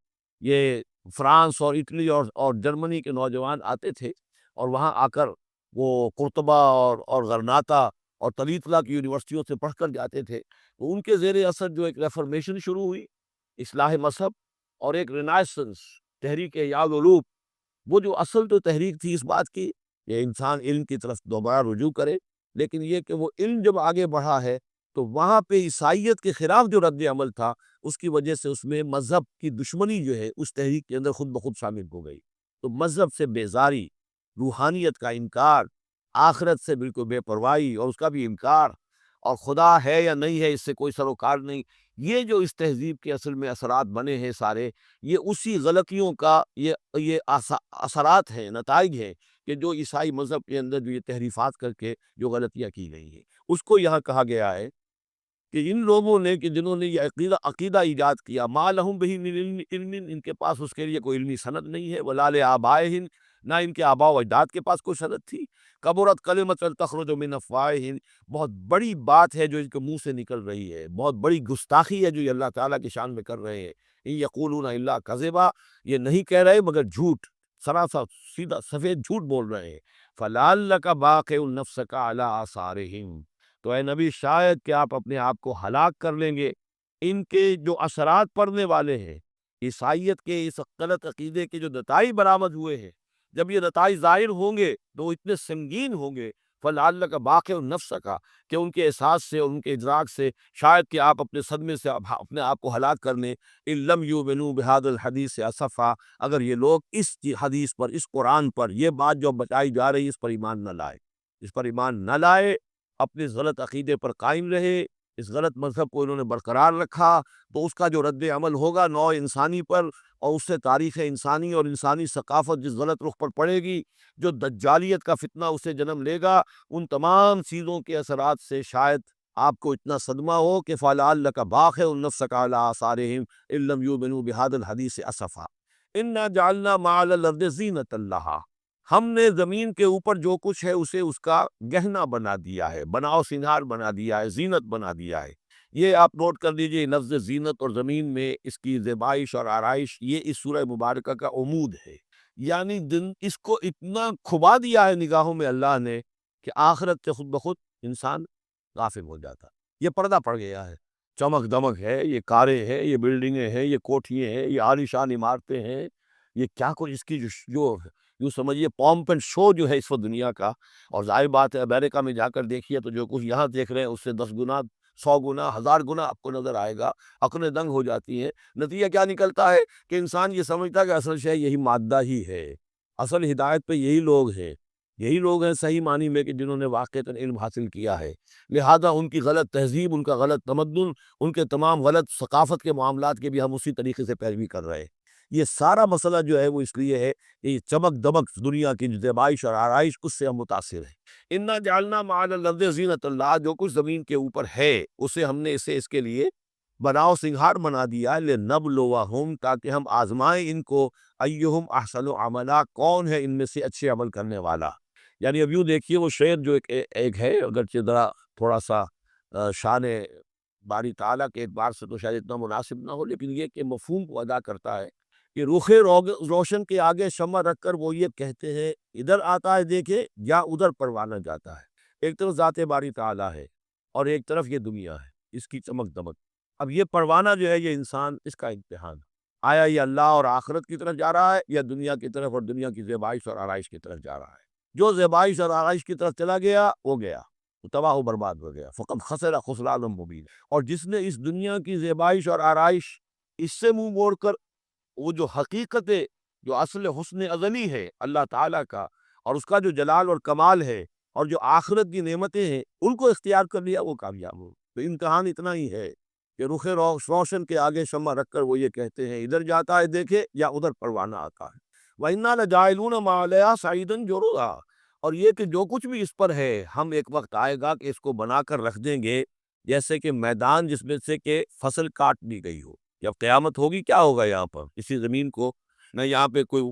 یہ فرانس اور اٹلی اور جرمنی کے نوجوان آتے تھے، اور وہاں آ کر وہ قرطبہ اور غرناطہ اور طلیطلہ کی یونیورسٹیوں سے پڑھ کر جاتے تھے، تو ان کے زیر اثر جو ایک ریفارمیشن شروع ہوئی، اصلاح مذہب، اور ایک رینائسنس، تحریک احیاء القلوب، وہ جو اصل تو تحریک تھی اس بات کی کہ انسان علم کی طرف دوبارہ رجوع کرے، لیکن یہ کہ وہ علم جب آگے بڑھا ہے تو وہاں پہ عیسائیت کے خلاف جو رد عمل تھا اس کی وجہ سے اس میں مذہب کی دشمنی جو ہے اس تحریک کے اندر خود بخود شامل ہو گئی۔ تو مذہب سے بیزاری، روحانیت کا انکار، آخرت سے بالکل بے پرواہی اور اس کا بھی انکار، اور خدا ہے یا نہیں ہے اس سے کوئی سروکار نہیں، یہ جو اس تہذیب کے اصل میں اثرات بنے ہیں سارے، یہ اسی غلطیوں کا یہ اثرات ہیں، نتائج ہیں کہ جو عیسائی مذہب کے اندر جو یہ تحریفات کر کے جو غلطیاں کی گئی ہیں، اس کو یہاں کہا گیا ہے کہ ان لوگوں نے کہ جنہوں نے یہ عقیدہ ایجاد کیا، ما لہم بہ من علم، ان کے پاس اس کے لیے کوئی علمی سند نہیں ہے، ولا لآبائہم، نہ ان کے آباء و اجداد کے پاس کوئی سند تھی، کبرت کلمۃ تخرج من افواہہم، بہت بڑی بات ہے جو ان کے منہ سے نکل رہی ہے، بہت بڑی گستاخی ہے جو یہ اللہ تعالیٰ کی شان میں کر رہے ہیں، ان یقولون الا کذبا، یہ نہیں کہہ رہے مگر جھوٹ، سراسر سیدھا سفید جھوٹ بول رہے ہیں، فلعلک باخع نفسک علی آثارہم، تو اے نبی شاید کہ آپ اپنے آپ کو ہلاک کر لیں گے ان کے جو اثرات پڑنے والے ہیں، عیسائیت کے اس غلط عقیدے کے جو نتائج برآمد ہوئے ہیں، جب یہ نتائج ظاہر ہوں گے تو وہ اتنے سنگین ہوں گے، فلعلک باخع نفسک، کہ ان کے احساس سے اور ان کے ادراک سے شاید کہ آپ اپنے صدمے سے اپنے آپ کو ہلاک کر لیں۔ ان لم یؤمنوا بہذا الحدیث اسفا، اگر یہ لوگ اس حدیث پر، اس قرآن پر، یہ بات جو بتائی جا رہی ہے اس پر ایمان نہ لائے، اس پر ایمان نہ لائے، اپنے اس غلط عقیدے پر قائم رہے، اس غلط مذہب کو انہوں نے برقرار رکھا، تو اس کا جو رد عمل ہوگا نوع انسانی پر، اور اس سے تاریخ انسانی اور انسانی ثقافت جس غلط رخ پر پڑے گی، جو دجالیت کا فتنہ اسے جنم لے گا، ان تمام چیزوں کے اثرات سے شاید آپ کو اتنا صدمہ ہو کہ فَلَعَلَّكَ بَاخِعٌ نَفْسَكَ عَلَىٰ آثَارِهِمْ إِن لَّمْ يُؤْمِنُوا بِهَٰذَا الْحَدِيثِ أَسَفًا إِنَّا جَعَلْنَا مَا عَلَى الْأَرْضِ زِينَةً لَّهَا، ہم نے زمین کے اوپر جو کچھ ہے اسے اس کا گہنا بنا دیا ہے، بناؤ سنگھار بنا دیا ہے، زینت بنا دیا ہے۔ یہ آپ نوٹ کر لیجئے، لفظ زینت اور زمین میں اس کی زیبائش اور آرائش، یہ اس سورہ مبارکہ کا عمود ہے۔ یعنی اس کو اتنا کھبا دیا ہے نگاہوں میں اللہ نے کہ آخرت سے خود بخود انسان غافل ہو جاتا، یہ پردہ پڑ گیا ہے۔ چمک دمک ہے، یہ کاریں ہیں، یہ بلڈنگیں ہیں، یہ کوٹھیاں ہیں، یہ عالیشان عمارتیں ہیں، یہ کیا کچھ اس کی جو یوں سمجھیے پومپ اینڈ شو جو ہے اس وقت دنیا کا، اور ظاہر بات ہے امریکہ میں جا کر دیکھیے تو جو کچھ یہاں دیکھ رہے ہیں اس سے 10 گنا، 100 گنا، 1000 گنا آپ کو نظر آئے گا، عقلیں دنگ ہو جاتی ہیں۔ نتیجہ کیا نکلتا ہے کہ انسان یہ سمجھتا ہے کہ اصل شے یہی مادہ ہی ہے، اصل ہدایت پہ یہی لوگ ہیں، یہی لوگ ہیں صحیح معنی میں کہ جنہوں نے واقعتاً علم حاصل کیا ہے، لہذا ان کی غلط تہذیب، ان کا غلط تمدن، ان کے تمام غلط ثقافت کے معاملات کے بھی ہم اسی طریقے سے پیروی کر رہے ہیں۔ یہ سارا مسئلہ جو ہے وہ اس لیے ہے کہ یہ چمک دمک دنیا کی جو زیبائش اور آرائش، اس سے ہم متاثر ہیں۔ انا جعلنا ما علی الارض زینۃ اللہ، جو کچھ زمین کے اوپر ہے اسے ہم نے اس کے لیے بناؤ سنگھار بنا دیا ہے، لنبلوہم، تاکہ ہم آزمائیں ان کو، ایہم احسن عملا، کون ہے ان میں سے اچھے عمل کرنے والا۔ یعنی اب یوں دیکھیے وہ شعر جو ایک ہے، اگرچہ ذرا تھوڑا سا شان باری تعالیٰ کے اعتبار سے تو شاید اتنا مناسب نہ ہو، لیکن یہ کہ مفہوم کو ادا کرتا ہے کہ رخ روشن کے آگے شمع رکھ کر وہ یہ کہتے ہیں، ادھر آتا ہے دیکھے یا ادھر پروانہ جاتا ہے۔ ایک طرف ذات باری تعالیٰ ہے اور ایک طرف یہ دنیا ہے، اس کی چمک دمک۔ اب یہ پروانہ جو ہے یہ انسان، اس کا امتحان، آیا یہ اللہ اور آخرت کی طرف جا رہا ہے یا دنیا کی طرف اور دنیا کی زیبائش اور آرائش کی طرف جا رہا ہے۔ جو زیبائش اور آرائش کی طرف چلا گیا وہ گیا، وہ تباہ و برباد ہو گیا، فقط خسر خسران مبین۔ اور جس نے اس دنیا کی زیبائش اور آرائش اس سے منہ موڑ کر وہ جو حقیقت، جو اصل حسن ازلی ہے اللہ تعالیٰ کا، اور اس کا جو جلال اور کمال ہے، اور جو آخرت کی نعمتیں ہیں ان کو اختیار کر لیا، وہ کامیاب ہو۔ تو امتحان اتنا ہی ہے کہ رخ روشن کے آگے شمع رکھ کر وہ یہ کہتے ہیں ادھر جاتا ہے دیکھے یا ادھر پروانہ آتا ہے۔ وَإِنَّا لَجَاعِلُونَ مَا عَلَيْهَا صَعِيدًا جُرُزًا، اور یہ کہ جو کچھ بھی اس پر ہے ہم ایک وقت آئے گا کہ اس کو بنا کر رکھ دیں گے جیسے کہ میدان جس میں سے کہ فصل کاٹ دی گئی ہو۔ جب قیامت ہوگی کیا ہوگا یہاں پر، اسی زمین کو نہ یہاں پہ کوئی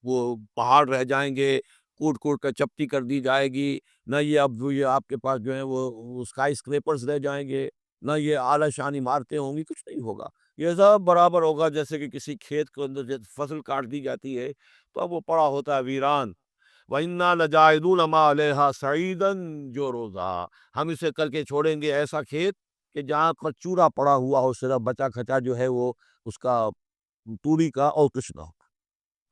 وہ پہاڑ رہ جائیں گے، کوٹ کوٹ کر چپٹی کر دی جائے گی، نہ یہ اب یہ آپ کے پاس جو ہے وہ اسکائی اسکریپرز رہ جائیں گے، نہ یہ اعلیٰ شان عمارتیں ہوں گی، کچھ نہیں ہوگا۔ یہ سب برابر ہوگا جیسے کہ کسی کھیت کے اندر جب فصل کاٹ دی جاتی ہے تو اب وہ پڑا ہوتا ہے ویران۔ وَإِنَّا لَجَاعِلُونَ مَا عَلَيْهَا صَعِيدًا جُرُزًا، ہم اسے کر کے چھوڑیں گے ایسا کھیت کہ جہاں پر چورا پڑا ہوا ہو، صرف بچا کھچا جو ہے وہ اس کا توری کا، اور کچھ نہ ہو۔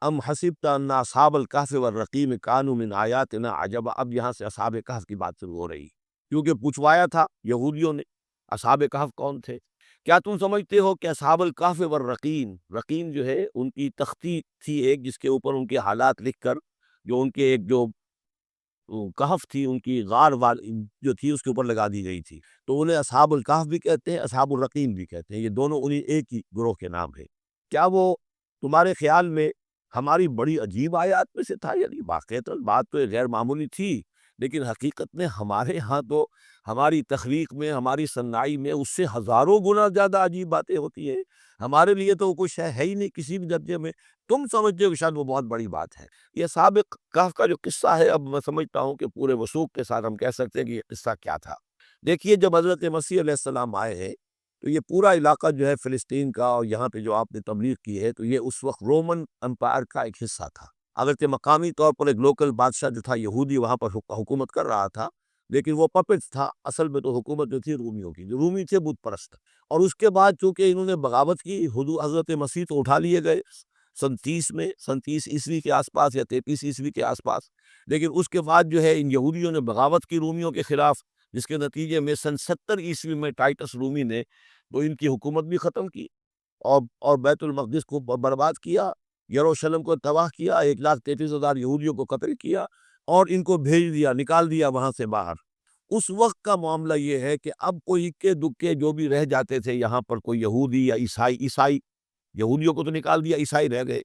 ام حسبت ان اصحاب الکہف والرقیم کانوا من آیاتنا عجبا، اب یہاں سے اصحاب کہف کی بات شروع ہو رہی، کیونکہ پوچھوایا تھا یہودیوں نے اصحاب کہف کون تھے۔ کیا تم سمجھتے ہو کہ اصحاب الکہف والرقیم، رقیم جو ہے ان کی تختی تھی ایک جس کے اوپر ان کے حالات لکھ کر، جو ان کے ایک جو کہف تھی، ان کی غار جو تھی اس کے اوپر لگا دی گئی تھی، تو انہیں اصحاب الکہف بھی کہتے ہیں، اصحاب الرقیم بھی کہتے ہیں، یہ دونوں انہیں ایک ہی گروہ کے نام ہے۔ کیا وہ تمہارے خیال میں ہماری بڑی عجیب آیات میں سے تھا؟ یعنی واقعتاً بات تو غیر معمولی تھی، لیکن حقیقت میں ہمارے ہاں تو ہماری تخلیق میں، ہماری صنائی میں اس سے ہزاروں گنا زیادہ عجیب باتیں ہوتی ہیں۔ ہمارے لیے تو وہ کچھ ہے ہی نہیں کسی بھی درجے میں، تم سمجھتے ہو کہ شاید وہ بہت بڑی بات ہے۔ یہ سابق کہف کا جو قصہ ہے، اب میں سمجھتا ہوں کہ پورے وثوق کے ساتھ ہم کہہ سکتے ہیں کہ یہ قصہ کیا تھا۔ دیکھیے جب حضرت مسیح علیہ السلام آئے ہیں تو یہ پورا علاقہ جو ہے فلسطین کا، اور یہاں پہ جو آپ نے تبلیغ کی ہے، تو یہ اس وقت رومن امپائر کا ایک حصہ تھا۔ اگرچہ مقامی طور پر ایک لوکل بادشاہ جو تھا یہودی وہاں پر حکومت کر رہا تھا، لیکن وہ پپٹ تھا، اصل میں تو حکومت جو تھی رومیوں کی، جو رومی تھے بت پرست۔ اور اس کے بعد چونکہ انہوں نے بغاوت کی، حضرت مسیح تو اٹھا لیے گئے، سن 30 عیسوی کے آس پاس یا 33 عیسوی کے آس پاس۔ لیکن اس کے بعد جو ہے ان یہودیوں نے بغاوت کی رومیوں کے خلاف، جس کے نتیجے میں سن 70 عیسوی میں ٹائٹس رومی نے تو ان کی حکومت بھی ختم کی اور بیت المقدس کو برباد کیا، یروشلم کو تباہ کیا، 1,33,000 یہودیوں کو قتل کیا اور ان کو بھیج دیا، نکال دیا وہاں سے باہر۔ اس وقت کا معاملہ یہ ہے کہ اب کوئی اکے دکے جو بھی رہ جاتے تھے یہاں پر، کوئی یہودی یا عیسائی، یہودیوں کو تو نکال دیا، عیسائی رہ گئے،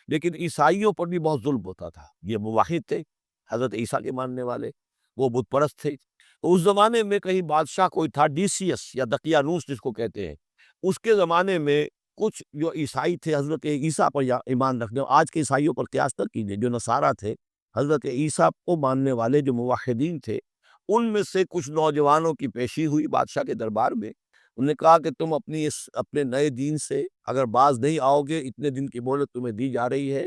لیکن عیسائیوں پر بھی بہت ظلم ہوتا تھا۔ یہ موحد تھے، حضرت عیسیٰ کے ماننے والے، وہ بت پرست تھے۔ تو اس زمانے میں کہیں بادشاہ کوئی تھا، ڈیسیس یا دقیانوس جس کو کہتے ہیں، اس کے زمانے میں کچھ جو عیسائی تھے حضرت عیسیٰ پر یا ایمان رکھنے، آج کے عیسائیوں پر قیاس نہ کیجیے، جو نصارہ تھے حضرت عیسیٰ کو ماننے والے جو موحدین تھے، ان میں سے کچھ نوجوانوں کی پیشی ہوئی بادشاہ کے دربار میں۔ انہوں نے کہا کہ تم اپنے نئے دین سے اگر باز نہیں آؤ گے، اتنے دن کی مہلت تمہیں دی جا رہی ہے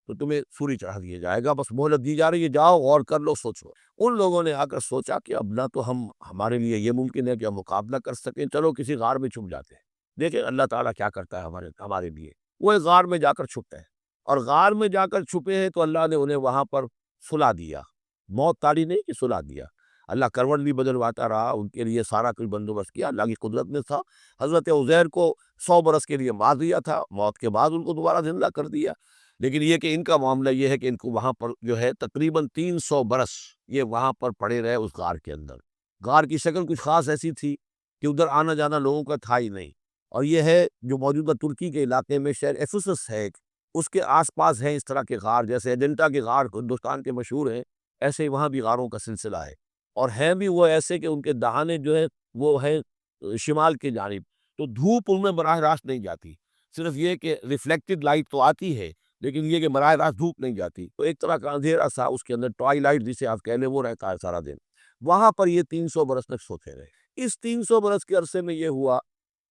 تو تمہیں سولی چڑھا دیا جائے گا، بس مہلت دی جا رہی ہے، جاؤ غور کر لو، سوچو۔ ان لوگوں نے آ کر سوچا کہ اب نہ تو ہمارے لیے یہ ممکن ہے کہ ہم مقابلہ کر سکیں، چلو کسی غار میں چھپ جاتے ہیں، دیکھیں اللہ تعالیٰ کیا کرتا ہے ہمارے لیے۔ وہ ایک غار میں جا کر چھپتے ہیں، اور غار میں جا کر چھپے ہیں تو اللہ نے انہیں وہاں پر سلا دیا، موت تاری نہیں کہ سلا دیا۔ اللہ کروٹ بھی بدلواتا رہا، ان کے لیے سارا کچھ بندوبست کیا، اللہ کی قدرت میں تھا۔ حضرت عزیر کو 100 برس کے لیے مار دیا تھا، موت کے بعد ان کو دوبارہ زندہ کر دیا۔ لیکن یہ کہ ان کا معاملہ یہ ہے کہ ان کو وہاں پر جو ہے تقریباً 300 برس یہ وہاں پر پڑے رہے اس غار کے اندر۔ غار کی شکل کچھ خاص ایسی تھی کہ ادھر آنا جانا لوگوں کا تھا ہی نہیں، اور یہ ہے جو موجودہ ترکی کے علاقے میں شہر ایفسس ہے، اس کے آس پاس ہیں اس طرح کے غار، جیسے ایجنٹا کے غار ہندوستان کے مشہور ہیں، ایسے ہی وہاں بھی غاروں کا سلسلہ ہے، اور ہیں بھی وہ ایسے کہ ان کے دہانے جو ہے وہ ہیں شمال کی جانب، تو دھوپ ان میں براہ راست نہیں جاتی، صرف یہ کہ ریفلیکٹڈ لائٹ تو آتی ہے، لیکن یہ کہ براہ راست دھوپ نہیں جاتی، تو ایک طرح کا اندھیرا سا اس کے اندر، ٹوائی لائٹ جسے آپ کہہ لیں، وہ رہتا ہے سارا دن۔ وہاں پر یہ 300 برس تک سوتے رہے۔ اس 300 برس کے عرصے میں یہ ہوا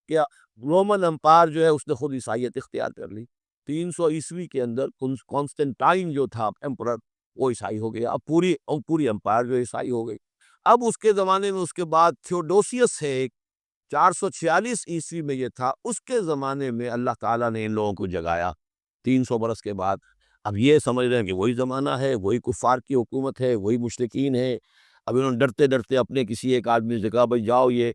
کہ رومن امپائر جو ہے اس نے خود عیسائیت اختیار کر لی۔ 300 عیسوی کے اندر کانسٹنٹائن جو تھا ایمپرر، وہ عیسائی ہو گیا، اب پوری امپائر جو عیسائی ہو گئی۔ اب اس کے زمانے میں اس کے بعد تھیوڈوسیس ہے ایک، 446 عیسوی میں یہ تھا، اس کے زمانے میں اللہ تعالیٰ نے ان لوگوں کو جگایا 300 برس کے بعد۔ اب یہ سمجھ رہے ہیں کہ وہی زمانہ ہے، وہی کفار کی حکومت ہے، وہی مشرکین ہے۔ اب انہوں نے ڈرتے ڈرتے اپنے کسی ایک آدمی سے کہا بھائی جاؤ یہ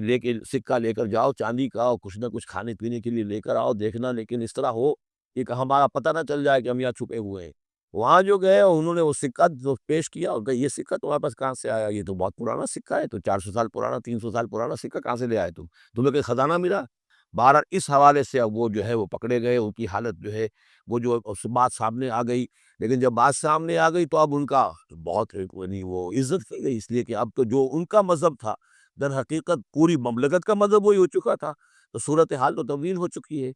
لے کے سکہ لے کر جاؤ چاندی کا، اور کچھ نہ کچھ کھانے پینے کے لیے لے کر آؤ، دیکھنا لیکن اس طرح ہو کہ ہمارا پتہ نہ چل جائے کہ ہم یہاں چھپے ہوئے ہیں۔ وہاں جو گئے انہوں نے وہ سکہ جو پیش کیا اور کہا یہ سکہ تمہارے پاس کہاں سے آیا؟ یہ تو بہت پرانا سکہ ہے، تو 400 سال پرانا، 300 سال پرانا سکہ کہاں سے لے آئے تمہیں کوئی خزانہ ملا؟ بہرحال اس حوالے سے اب وہ جو ہے وہ پکڑے گئے، ان کی حالت جو ہے وہ جو بات سامنے آ گئی۔ لیکن جب بات سامنے آ گئی تو اب ان کا بہت وہ عزت کی گئی، اس لیے کہ اب تو جو ان کا مذہب تھا در حقیقت پوری مملکت کا مذہب وہی ہو چکا تھا، تو صورتحال تو تبدیل ہو چکی ہے۔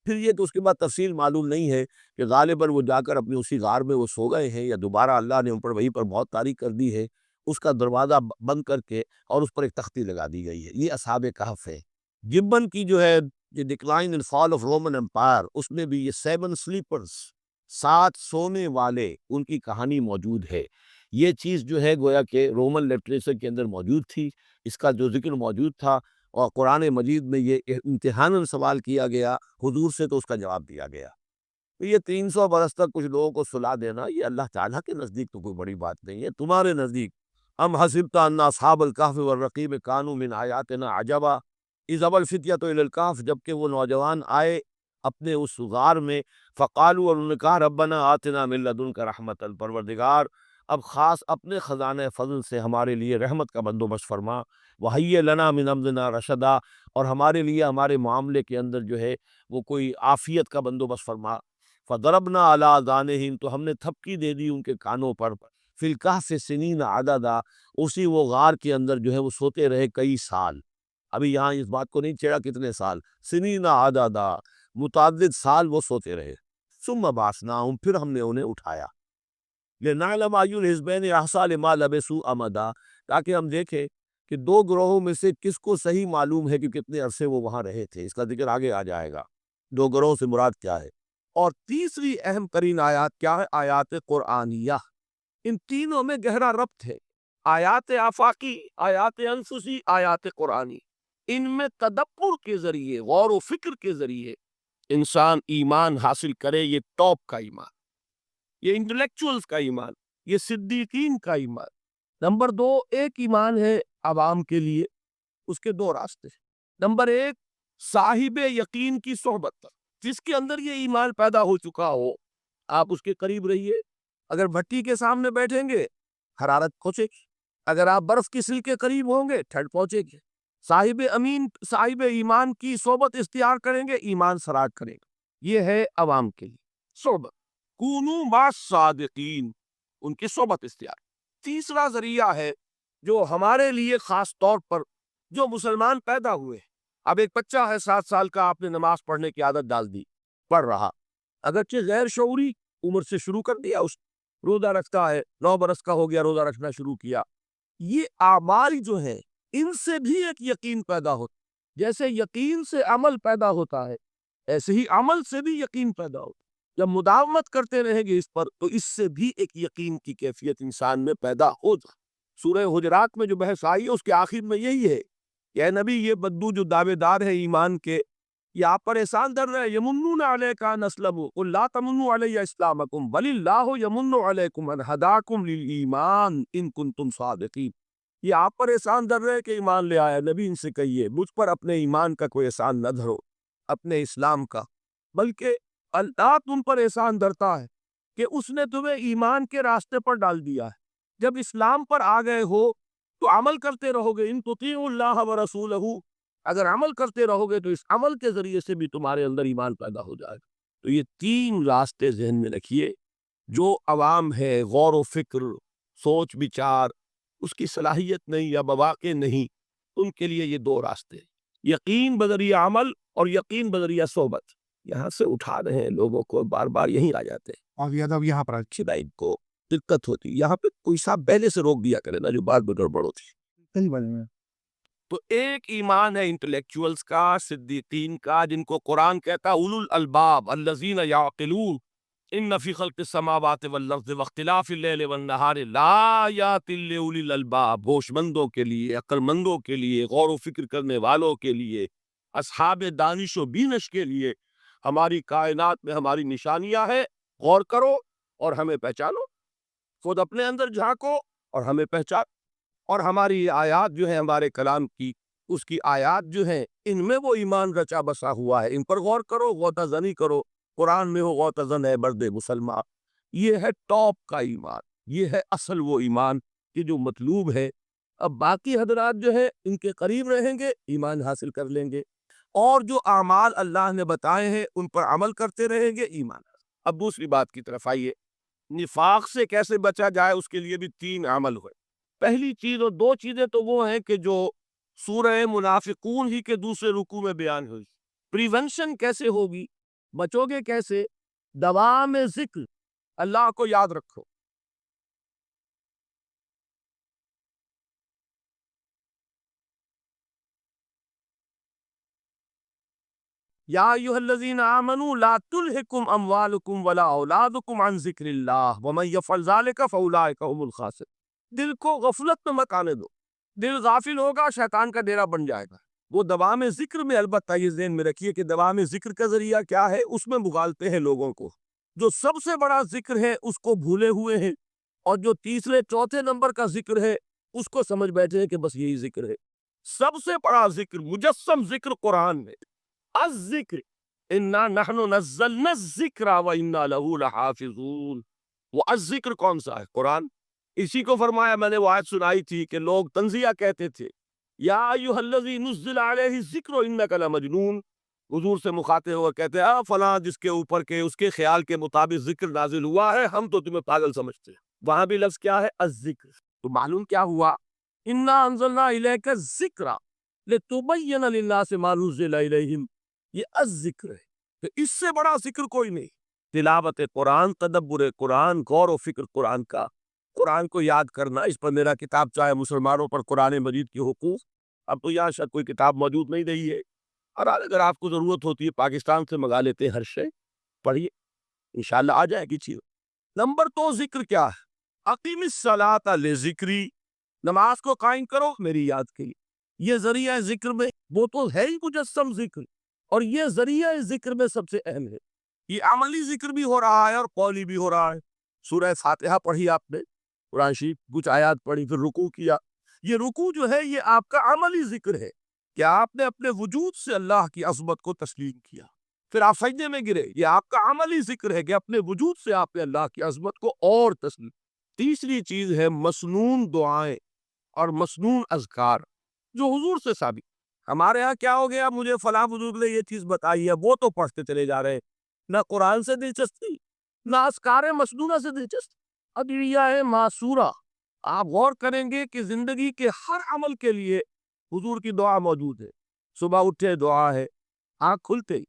پھر یہ کہ اس کے بعد تفصیل معلوم نہیں ہے کہ غالباً وہ جا کر اپنی اسی غار میں وہ سو گئے ہیں، یا دوبارہ اللہ نے ان پر وہیں پر موت طاری کر دی ہے، اس کا دروازہ بند کر کے، اور اس پر ایک تختی لگا دی گئی ہے۔ یہ اصحاب کہف ہے۔ گبن کی جو ہے یہ decline and fall of Roman empire, اس میں بھی یہ 7 سلیپرز، 7 سونے والے، ان کی کہانی موجود ہے۔ یہ چیز جو ہے گویا کہ رومن لٹریچر کے اندر موجود تھی، اس کا جو ذکر موجود تھا، اور قرآن مجید میں یہ امتحاناً سوال کیا گیا حضور سے، تو اس کا جواب دیا گیا۔ تو یہ 300 برس تک کچھ لوگوں کو سلا دینا، یہ اللہ تعالیٰ کے نزدیک تو کوئی بڑی بات نہیں ہے، تمہارے نزدیک ام حسبت ان اصحاب الکہف والرقیم کانوا من آیاتنا عجبا اذ ابى الفتية الى الکہف، جبکہ وہ نوجوان آئے اپنے اس غار میں، فقالوا، اور انہوں نے کہا ربنا آتنا من لدنک رحمتا، پروردگار اب خاص اپنے خزانہ فضل سے ہمارے لیے رحمت کا بندوبست فرما، وہیّ لنا من امرنا رشدا، اور ہمارے لیے ہمارے معاملے کے اندر جو ہے وہ کوئی عافیت کا بندوبست فرما۔ فضربنا علی آذانہم، تو ہم نے تھپکی دے دی ان کے کانوں پر، فی الکہف سنین عددا، اسی وہ غار کے اندر جو ہے وہ سوتے رہے کئی سال۔ ابھی یہاں اس بات کو نہیں چھیڑا کتنے سال، سنین عددا، متعدد سال وہ سوتے رہے۔ ثم بعثناہم، پھر ہم نے انہیں اٹھایا، لنعلم ای الحزبین احصیٰ لما لبثوا امدا، تاکہ ہم دیکھیں کہ 2 گروہوں میں سے کس کو صحیح معلوم ہے کہ کتنے عرصے وہ وہاں رہے تھے۔ اس کا ذکر آگے آ جائے گا 2 گروہوں سے مراد کیا ہے۔ اور تیسری اہم ترین آیات کیا ہے؟ آیات قرآنیہ۔ ان تینوں میں گہرا ربط ہے، آیات آفاقی، آیات انفسی، آیات قرآنی۔ ان میں تدبر کے ذریعے، غور و فکر کے ذریعے انسان ایمان حاصل کرے، یہ ٹاپ کا ایمان، یہ انٹلیکچوئلز کا ایمان، یہ صدیقین کا ایمان۔ نمبر دو، ایک ایمان ہے عوام کے لیے، اس کے دو راستے۔ نمبر ایک، صاحب یقین کی صحبت، جس کے اندر یہ ایمان پیدا ہو چکا ہو، آپ اس کے قریب رہیے۔ اگر بھٹی کے سامنے بیٹھیں گے حرارت پہنچے گی، اگر آپ برف کی سل کے قریب ہوں گے ٹھنڈ پہنچے گی۔ صاحب ایمان کی صحبت اختیار کریں گے، ایمان سراج کریں گے۔ یہ ہے عوام کے لیے صحبت، کونوا مع الصادقین، ان کی صحبت اختیار۔ تیسرا ذریعہ ہے جو ہمارے لیے خاص طور پر جو مسلمان پیدا ہوئے ہیں۔ اب ایک بچہ ہے 7 سال کا، آپ نے نماز پڑھنے کی عادت ڈال دی، پڑھ رہا، اگرچہ غیر شعوری عمر سے شروع کر دیا، اس روزہ رکھتا ہے، 9 برس کا ہو گیا روزہ رکھنا شروع کیا۔ یہ اعمال جو ہیں ان سے بھی ایک یقین پیدا ہوتا، جیسے یقین سے عمل پیدا ہوتا ہے ایسے ہی عمل سے بھی یقین پیدا ہوتا ہے۔ جب مداومت کرتے رہیں گے اس پر تو اس سے بھی ایک یقین کی کیفیت انسان میں پیدا ہو جائے۔ سورہ حجرات میں جو بحث آئی ہے اس کے آخر میں یہی ہے کہ اے نبی، یہ بدو جو دعوے دار ہے ایمان کے، یہ آپ پر احسان در رہے، یمنون علیک ان اسلموا قل لا تمنوا علی اسلامکم بل اللہ یمن علیکم ان ہداکم للایمان ان کنتم صادقین۔ یہ آپ پر احسان در رہے کہ ایمان لے آیا، نبی ان سے کہیے مجھ پر اپنے ایمان کا کوئی احسان نہ دھرو، اپنے اسلام کا، بلکہ اللہ تم پر احسان دھرتا ہے کہ اس نے تمہیں ایمان کے راستے پر ڈال دیا ہے۔ جب اسلام پر آ گئے ہو تو عمل کرتے رہو گے، ان تطیعوا اللہ ورسولہ، اگر عمل کرتے رہو گے تو اس عمل کے ذریعے سے بھی تمہارے اندر ایمان پیدا ہو جائے گا۔ تو یہ 3 راستے ذہن میں رکھیے۔ جو عوام ہے، غور و فکر، سوچ بچار، اس کی صلاحیت نہیں یا مواقع نہیں، ان کے لیے یہ 2 راستے، یقین بذریعہ عمل اور یقین بذریعہ صحبت۔ یہاں سے اٹھا رہے ہیں لوگوں کو، بار بار یہیں آ جاتے ہیں، اور اب یہاں پر اچھی لائن کو دقت ہوتی، یہاں پہ کوئی صاحب پہلے سے روک دیا کرے نا جو بات میں گڑبڑ ہوتی۔ تو ایک ایمان ہے انٹلیکچوئلز کا، صدیقین کا، جن کو قرآن کہتا ہے اولو الالباب الذین یعقلون ان فی خلق السماوات والارض واختلاف اللیل والنہار لآیات لأولی الالباب، ہوش مندوں کے لیے، عقل مندوں کے لیے، غور و فکر کرنے والوں کے لیے، اصحاب دانش و بینش کے لیے ہماری کائنات میں ہماری نشانیاں ہیں۔ غور کرو اور ہمیں پہچانو، خود اپنے اندر جھانکو اور ہمیں پہچانو، اور ہماری آیات جو ہیں ہمارے کلام کی، اس کی آیات جو ہیں ان میں وہ ایمان رچا بسا ہوا ہے، ان پر غور کرو، غوطہ زنی کرو۔ قرآن میں ہو غوطہ زن ہے مرد مسلمان۔ یہ ہے ٹاپ کا ایمان، یہ ہے اصل وہ ایمان کہ جو مطلوب ہے۔ اب باقی حضرات جو ہے ان کے قریب رہیں گے، ایمان حاصل کر لیں گے، اور جو اعمال اللہ نے بتائے ہیں ان پر عمل کرتے رہیں گے، ایمان۔ اب دوسری بات کی طرف آئیے، نفاق سے کیسے بچا جائے، اس کے لیے بھی 3 عمل ہوئے۔ پہلی چیز اور 2 چیزیں تو وہ ہیں کہ جو سورہ منافقون ہی کے دوسرے رکوع میں بیان ہوئی۔ پریونشن کیسے ہوگی، بچو گے کیسے؟ دوام ذکر، اللہ کو یاد رکھو۔ یا ایھا الذین آمنوا لا تلہکم اموالکم ولا اولادکم عن ذکر اللہ ومن یفعل ذلک فاولئک هم الخاسرون۔ دل کو غفلت میں مت آنے دو، دل غافل ہوگا شیطان کا ڈیرا بن جائے گا۔ وہ دوام ذکر میں، البتہ یہ ذہن میں رکھیے کہ دوام ذکر کا ذریعہ کیا ہے، اس میں مغالتے ہیں لوگوں کو۔ جو سب سے بڑا ذکر ہے اس کو بھولے ہوئے ہیں، اور جو تیسرے چوتھے نمبر کا ذکر ہے اس کو سمجھ بیٹھے ہیں کہ بس یہی ذکر ہے۔ سب سے بڑا ذکر، مجسم ذکر قرآن میں، الذکر انا نحن نزلنا الذکر وانا له لحافظون۔ وہ الذکر کون سا ہے؟ قرآن۔ اسی کو فرمایا، میں نے وہ آیت سنائی تھی کہ لوگ تنزیہ کہتے تھے، یا ایھا الذی نزل علیہ الذکر انک لمجنون۔ حضور سے مخاطب ہوا کہتے ہیں فلاں جس کے اوپر کے اس کے خیال کے مطابق ذکر نازل ہوا ہے، ہم تو تمہیں پاگل سمجھتے ہیں۔ وہاں بھی لفظ کیا ہے؟ الذکر۔ تو معلوم کیا ہوا؟ انا انزلنا الیک الذکر لتبین للناس ما نزل الیہم، یہ الذکر ہے۔ تو اس سے بڑا ذکر کوئی نہیں۔ تلاوت قرآن، تدبر قرآن، غور و فکر قرآن کا، قرآن کو یاد کرنا۔ اس پر میرا کتاب چاہے مسلمانوں پر قرآن مجید کے حقوق، اب تو یہاں شاید کوئی کتاب موجود نہیں رہی ہے، اور اگر آپ کو ضرورت ہوتی ہے پاکستان سے منگا لیتے ہیں ہر شے، پڑھیے انشاءاللہ آ جائے گی چیز۔ نمبر 2 ذکر کیا ہے؟ اقیم الصلاۃ لذکری، نماز کو قائم کرو میری یاد کے لیے۔ یہ ذریعہ ذکر میں وہ تو ہے ہی مجسم ذکر، اور یہ ذریعہ ذکر میں سب سے اہم ہے. یہ عملی ذکر بھی ہو رہا ہے اور قولی بھی ہو رہا ہے. سورہ فاتحہ پڑھی آپ نے، قرآن شریف کچھ آیات پڑھی، پھر رکوع کیا. یہ رکوع جو ہے یہ آپ کا عملی ذکر ہے کہ آپ نے اپنے وجود سے اللہ کی عظمت کو تسلیم کیا. پھر آپ سجدے میں گرے، یہ آپ کا عملی ذکر ہے کہ اپنے وجود سے آپ نے اللہ کی عظمت کو اور تسلیم. تیسری چیز ہے مسنون دعائیں اور مسنون اذکار جو حضور سے ثابت. ہمارے ہاں کیا ہو گیا، مجھے فلاں بزرگ نے یہ چیز بتائی ہے، وہ تو پڑھتے چلے جا رہے ہیں. نہ قرآن سے دلچسپی، نہ اذکار مسنونہ سے دلچسپی، ادعیہ معصورہ. آپ غور کریں گے کہ زندگی کے ہر عمل کے لیے حضور کی دعا موجود ہے. صبح اٹھے دعا ہے، آنکھ کھلتے ہی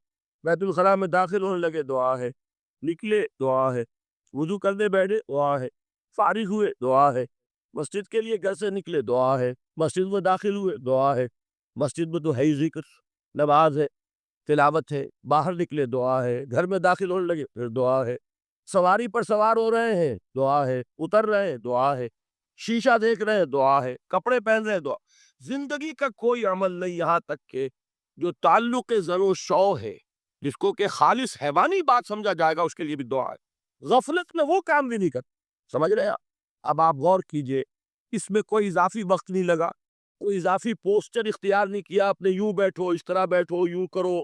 بیت الخلاء میں داخل ہونے لگے دعا ہے، نکلے دعا ہے، وضو کرنے بیٹھے دعا ہے، فارغ ہوئے دعا ہے، مسجد کے لیے گھر سے نکلے دعا ہے، مسجد میں داخل ہوئے دعا ہے. مسجد میں تو ہے ہی ذکر، نماز ہے، تلاوت ہے، باہر نکلے دعا ہے، گھر میں داخل ہونے لگے پھر دعا ہے، سواری پر سوار ہو رہے ہیں دعا ہے، اتر رہے ہیں دعا ہے، شیشہ دیکھ رہے ہیں دعا ہے، کپڑے پہن رہے ہیں دعا. زندگی کا کوئی عمل نہیں یہاں تک کہ جو تعلق زر و شو ہے، جس کو کہ خالص حیوانی بات سمجھا جائے گا، اس کے لیے بھی دعا ہے. غفلت میں وہ کام بھی نہیں کرتا. سمجھ رہے ہیں آپ؟ اب آپ غور کیجئے، اس میں کوئی اضافی وقت نہیں لگا، کوئی اضافی پوسچر اختیار نہیں کیا، اپنے یوں بیٹھو، اس طرح بیٹھو، یوں کرو،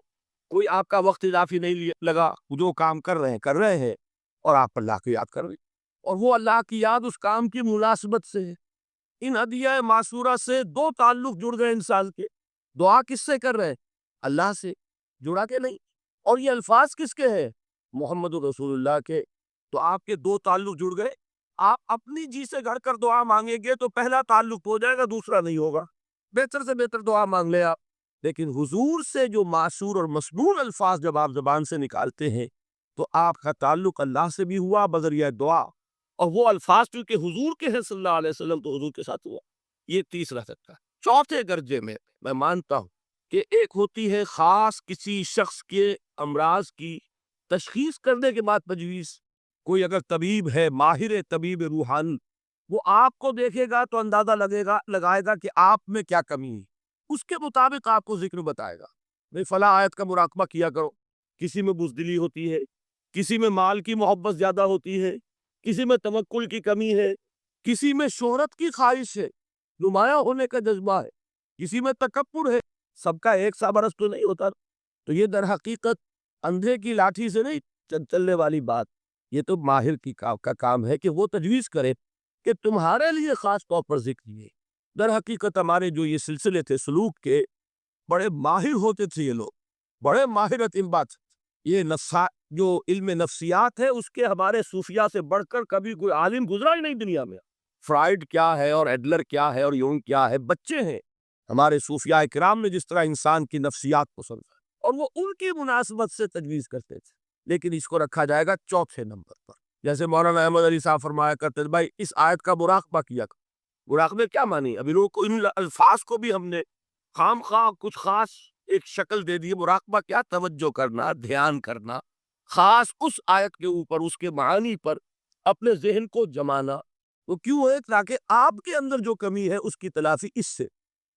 کوئی آپ کا وقت اضافی نہیں لگا. جو کام کر رہے ہیں اور آپ اللہ کو یاد کر رہے ہیں، اور وہ اللہ کی یاد اس کام کی مناسبت سے ہے. ان ادعیہ معصورہ سے دو تعلق جڑ گئے انسان کے. دعا کس سے کر رہے ہیں؟ اللہ سے. جڑا کہ نہیں؟ اور یہ الفاظ کس کے ہیں؟ محمد رسول اللہ کے. تو آپ کے دو تعلق جڑ گئے. آپ اپنی جی سے گھڑ کر دعا مانگیں گے تو پہلا تعلق ہو جائے گا، دوسرا نہیں ہوگا. بہتر سے بہتر دعا مانگ لیں آپ. لیکن حضور سے جو معصور اور مسنون الفاظ جب آپ زبان سے نکالتے ہیں تو آپ کا تعلق اللہ سے بھی ہوا بذریعہ دعا، اور وہ الفاظ کیونکہ حضور کے ہیں صلی اللہ علیہ وسلم تو حضور کے ساتھ ہوا. یہ تیسرا طریقہ. چوتھے درجے میں مانتا ہوں کہ ایک ہوتی ہے خاص کسی شخص کے امراض کی تشخیص کرنے کے بعد تجویز. کوئی اگر طبیب ہے، ماہر طبیب روحانی، وہ آپ کو دیکھے گا تو اندازہ لگائے گا کہ آپ میں کیا کمی ہے، اس کے مطابق آپ کو ذکر بتائے گا. بھئی فلاں آیت کا مراقبہ کیا کرو. کسی میں بزدلی ہوتی ہے، کسی میں مال کی محبت زیادہ ہوتی ہے، کسی میں توکل کی کمی ہے، کسی میں شہرت کی خواہش ہے، نمایاں ہونے کا جذبہ ہے، کسی میں تکبر ہے. سب کا ایک سا برس تو نہیں ہوتا. تو یہ در حقیقت اندھے کی لاٹھی سے نہیں چلنے والی بات. یہ تو ماہر کا کام ہے کہ وہ تجویز کرے کہ تمہارے لیے خاص طور پر ذکر ہے. در حقیقت ہمارے جو یہ سلسلے تھے سلوک کے، بڑے ماہر ہوتے تھے یہ لوگ، بڑے ماہرت ان بات. یہ جو علم نفسیات ہے اس کے ہمارے صوفیاء سے بڑھ کر کبھی کوئی عالم گزرا ہی نہیں دنیا میں. فرائیڈ کیا ہے اور ایڈلر کیا ہے اور یونگ کیا ہے، بچے ہیں. ہمارے صوفیاء کرام نے جس طرح انسان کی نفسیات کو سمجھا اور وہ ان کی مناسبت سے تجویز کرتے تھے. لیکن اس کو رکھا جائے گا چوتھے نمبر پر. جیسے مولانا احمد علی صاحب فرمایا کرتے تھے، بھائی اس آیت کا مراقبہ کیا کرو. مراقبے کیا مانی؟ ابھی لوگوں کو ان الفاظ کو بھی ہم نے خام خواہ کچھ خاص ایک شکل دے دی. مراقبہ کیا؟ توجہ کرنا، دھیان کرنا، خاص اس آیت کے اوپر، اس کے معانی پر اپنے ذہن کو جمانا. وہ کیوں ہے؟ تاکہ آپ کے اندر جو کمی ہے اس کی تلافی اس سے.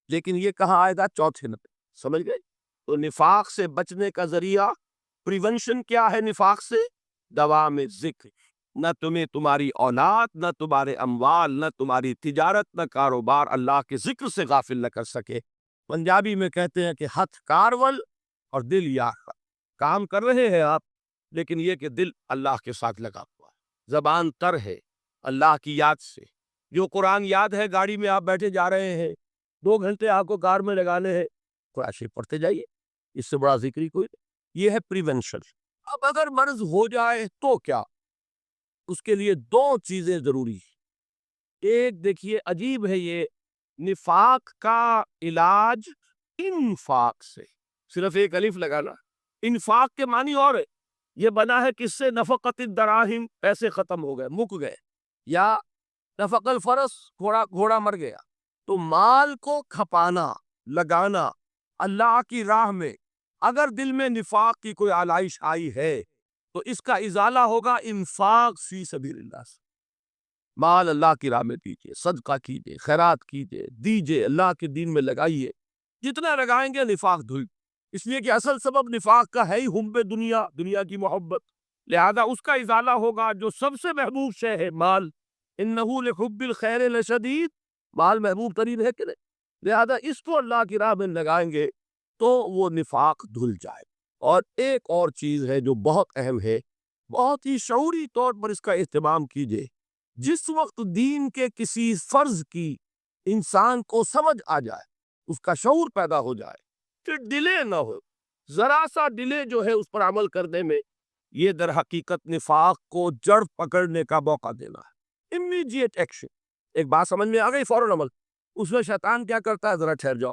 لیکن یہ کہاں آئے گا؟ چوتھے نمبر. سمجھ گئے؟ تو نفاق سے بچنے کا ذریعہ، پریونشن کیا ہے نفاق سے؟ دوام ذکر. نہ تمہیں تمہاری اولاد، نہ تمہارے اموال، نہ تمہاری تجارت، نہ کاروبار اللہ کے ذکر سے غافل نہ کر سکے. پنجابی میں کہتے ہیں کہ ہتھ کارول اور دل یار. کام کر رہے ہیں آپ، لیکن یہ کہ دل اللہ کے ساتھ لگا ہوا ہے، زبان تر ہے اللہ کی یاد سے. جو قرآن یاد ہے، گاڑی میں آپ بیٹھے جا رہے ہیں، 2 گھنٹے آپ کو کار میں لگانے ہیں، قرآن شریف پڑھتے جائیے. اس سے بڑا ذکری کوئی نہیں. یہ ہے پریونشن. اب اگر مرض ہو جائے تو کیا؟ اس کے لیے 2 چیزیں ضروری ہیں. ایک دیکھیے عجیب ہے، یہ نفاق کا علاج انفاق سے. صرف ایک الف لگانا. انفاق کے معنی اور ہے. یہ بنا ہے کس سے؟ نفقت الدراہم، پیسے ختم ہو گئے، مک گئے. یا نفق الفرس، گھوڑا مر گیا. تو مال کو کھپانا، لگانا اللہ کی راہ میں. اگر دل میں نفاق کی کوئی آلائش آئی ہے تو اس کا ازالہ ہوگا انفاق فی سبیل اللہ سے. مال اللہ کی راہ میں دیجیے، صدقہ کیجیے، خیرات کیجیے، دیجیے، اللہ کے دین میں لگائیے. جتنا لگائیں گے نفاق دھل. اس لیے کہ اصل سبب نفاق کا ہے ہی حب دنیا، دنیا کی محبت، لہذا اس کا ازالہ ہوگا جو سب سے محبوب شے ہے مال، انہ لحب الخیر لشدید، مال محبوب ترین ہے کہ نہیں، لہذا اس کو اللہ کی راہ میں لگائیں گے تو وہ نفاق دھل جائے۔ اور ایک اور چیز ہے جو بہت اہم ہے، بہت ہی شعوری طور پر اس کا اہتمام کیجئے، جس وقت دین کے کسی فرض کی انسان کو سمجھ آ جائے، اس کا شعور پیدا ہو جائے، پھر ڈیلے نہ ہو، ذرا سا ڈیلے جو ہے اس پر عمل کرنے میں، یہ در حقیقت نفاق کو جڑ پکڑنے کا موقع دینا ہے۔ امیڈیٹ ایکشن، ایک بات سمجھ میں آ گئی، فوراً عمل۔ اس میں شیطان کیا کرتا ہے، ذرا ٹھہر جاؤ،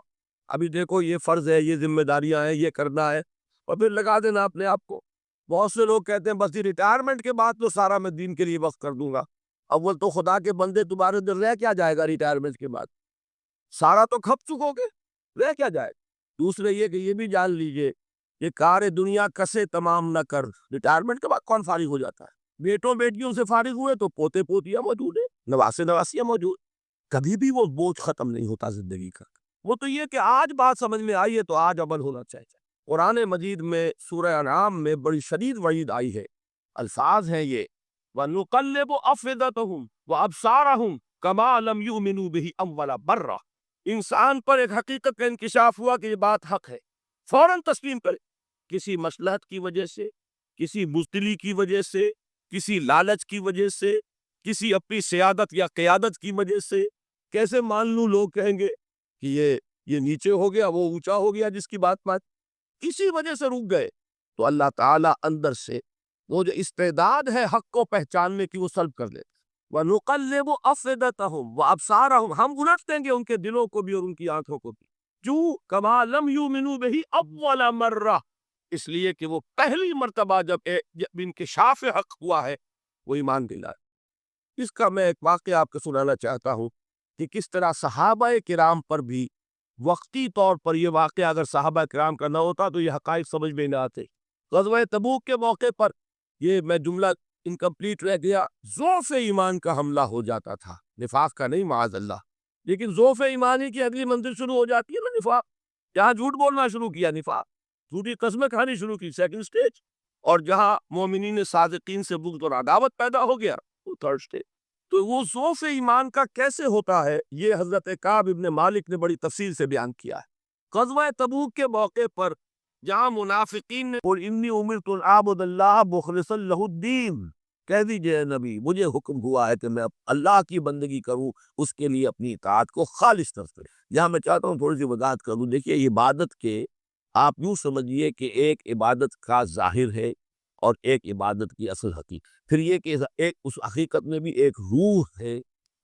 ابھی دیکھو یہ فرض ہے، یہ ذمہ داریاں ہیں، یہ کرنا ہے، اور پھر لگا دینا اپنے آپ کو۔ بہت سے لوگ کہتے ہیں بس یہ ریٹائرمنٹ کے بعد تو سارا میں دین کے لیے وقت کر دوں گا۔ اول تو خدا کے بندے تمہارے دل رہ کیا جائے گا ریٹائرمنٹ کے بعد، سارا تو کھپ چکو گے، رہ کیا جائے گا۔ دوسرے یہ کہ یہ بھی جان لیجئے کہ کار دنیا کسے تمام نہ کر، ریٹائرمنٹ کے بعد کون فارغ ہو جاتا ہے؟ بیٹوں بیٹیوں سے فارغ ہوئے تو پوتے پوتیاں موجود ہیں، نواسے نواسیاں موجود، کبھی بھی وہ بوجھ ختم نہیں ہوتا زندگی کا۔ وہ تو یہ کہ آج بات سمجھ میں آئی ہے تو آج عمل ہونا چاہیے۔ قرآن مجید میں سورہ انعام میں بڑی شدید وعید آئی ہے، الفاظ ہیں یہ، وَنُقَلِّبُ أَفْئِدَتَهُمْ وَأَبْصَارَهُمْ كَمَا لَمْ يُؤْمِنُوا بِهِ أَوَّلَ مَرَّةٍ۔ انسان پر ایک حقیقت کا انکشاف ہوا کہ یہ بات حق ہے، فوراً تسلیم کرے، کسی مصلحت کی وجہ سے، کسی بزدلی کی وجہ سے، کسی لالچ کی وجہ سے، کسی اپنی سیادت یا قیادت کی وجہ سے کیسے مان لوں؟ لوگ کہیں گے کہ یہ نیچے ہو گیا، وہ اونچا ہو گیا، جس کی بات اسی وجہ سے رک گئے، تو اللہ تعالیٰ اندر سے وہ جو استعداد ہے حق کو پہچاننے کی وہ سلب کر لیتے۔ وَنُقَلِّبُ أَفْئِدَتَهُمْ وَأَبْصَارَهُمْ، ہم الٹ دیں گے ان کے دلوں کو بھی اور ان کی آنکھوں کو بھی، جو كَمَا لَمْ يُؤْمِنُوا بِهِ أَوَّلَ مَرَّةٍ، اس لیے کہ وہ پہلی مرتبہ جب انکشاف حق ہوا ہے وہ ایمان دلا ہے۔ اس کا میں ایک واقعہ آپ کو سنانا چاہتا ہوں کہ کس طرح صحابہ کرام پر بھی وقتی طور پر یہ واقعہ اگر صحابہ کرام کا نہ ہوتا تو یہ حقائق سمجھ میں نہ آتے۔ غزوہ تبوک کے موقع پر یہ میں جملہ انکمپلیٹ رہ گیا، ضعف ایمان کا حملہ ہو جاتا تھا، نفاق کا نہیں معاذ اللہ، لیکن ضعف ایمانی کی اگلی منزل شروع ہو جاتی ہے نا نفاق، جہاں جھوٹ بولنا شروع کیا نفاق، جھوٹی قسمیں کھانی شروع کی سیکنڈ سٹیج، اور جہاں مومنین صادقین سے بغض اور عداوت پیدا ہو گیا وہ تھرڈ سٹیج۔ تو وہ ضعف ایمان کا کیسے ہوتا ہے یہ حضرت کعب ابن مالک نے بڑی تفصیل سے بیان کیا ہے۔ غزوہ تبوک کے موقع پر جہاں منافقین نے قل انی امرت ان اعبد اللہ مخلصا لہ الدین، کہہ دیجئے نبی مجھے حکم ہوا ہے کہ میں اللہ کی بندگی کروں، اس کے لیے اپنی اطاعت کو خالص طور سے۔ یہاں میں چاہتا ہوں تھوڑی سی وضاحت کروں، دیکھیے عبادت کے آپ یوں سمجھیے کہ ایک عبادت کا ظاہر ہے اور ایک عبادت کی اصل حقیقت، پھر یہ کہ ایک اس حقیقت میں بھی ایک روح ہے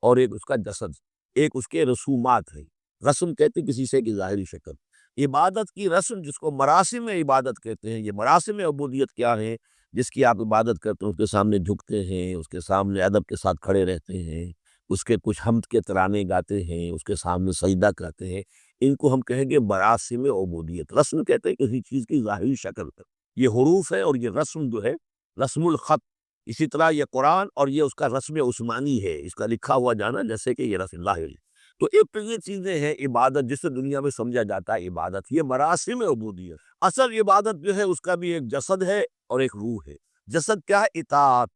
اور ایک اس کا جسد، ایک اس کے رسومات ہے۔ رسم کہتے کسی سے کی ظاہری شکل، عبادت کی رسم جس کو مراسم عبادت کہتے ہیں۔ یہ مراسم عبودیت کیا ہے؟ جس کی آپ عبادت کرتے ہیں، اس کے سامنے جھکتے ہیں، اس کے سامنے ادب کے ساتھ کھڑے رہتے ہیں، اس کے کچھ حمد کے ترانے گاتے ہیں، اس کے سامنے سجدہ کرتے ہیں، ان کو ہم کہیں گے مراسم عبودیت۔ رسم کہتے ہیں کسی چیز کی ظاہری شکل پر، یہ حروف ہے، اور یہ رسم جو ہے رسم الخط، اسی طرح یہ قرآن اور یہ اس کا رسم عثمانی ہے، اس کا لکھا ہوا جانا جیسے کہ یہ رسم اللہ ہے۔ تو ایک تو یہ چیزیں ہیں عبادت جسے دنیا میں سمجھا جاتا ہے عبادت، یہ مراسم عبودیت۔ اصل عبادت جو ہے اس کا بھی ایک جسد ہے اور ایک روح ہے۔ جسد کیا ہے؟ اطاعت،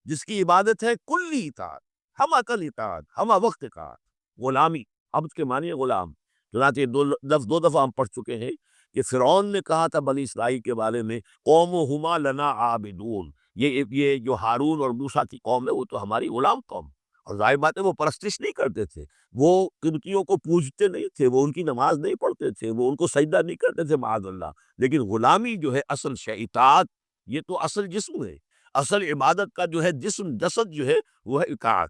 جس کی عبادت ہے کلی اطاعت، ہم عقل اطاعت، ہم وقت اطاعت۔ غلامی، عبد کے معنی ہے غلام، چنانچہ یہ دو دفعہ ہم پڑھ چکے ہیں کہ فرعون نے کہا تھا بنی اسرائیل کے بارے میں قومہما لنا عابدون، یہ جو ہارون اور موسیٰ کی قوم ہے وہ تو ہماری غلام قوم، اور ظاہر بات ہے وہ پرستش نہیں کرتے تھے، وہ قبطیوں کو پوجتے نہیں تھے، وہ ان کی نماز نہیں پڑھتے تھے، وہ ان کو سجدہ نہیں کرتے تھے معاذ اللہ، لیکن غلامی جو ہے اصل شے، اطاعت، یہ تو اصل جسم ہے، اصل عبادت کا جو ہے جسم جسد جو ہے وہ ہے اطاعت۔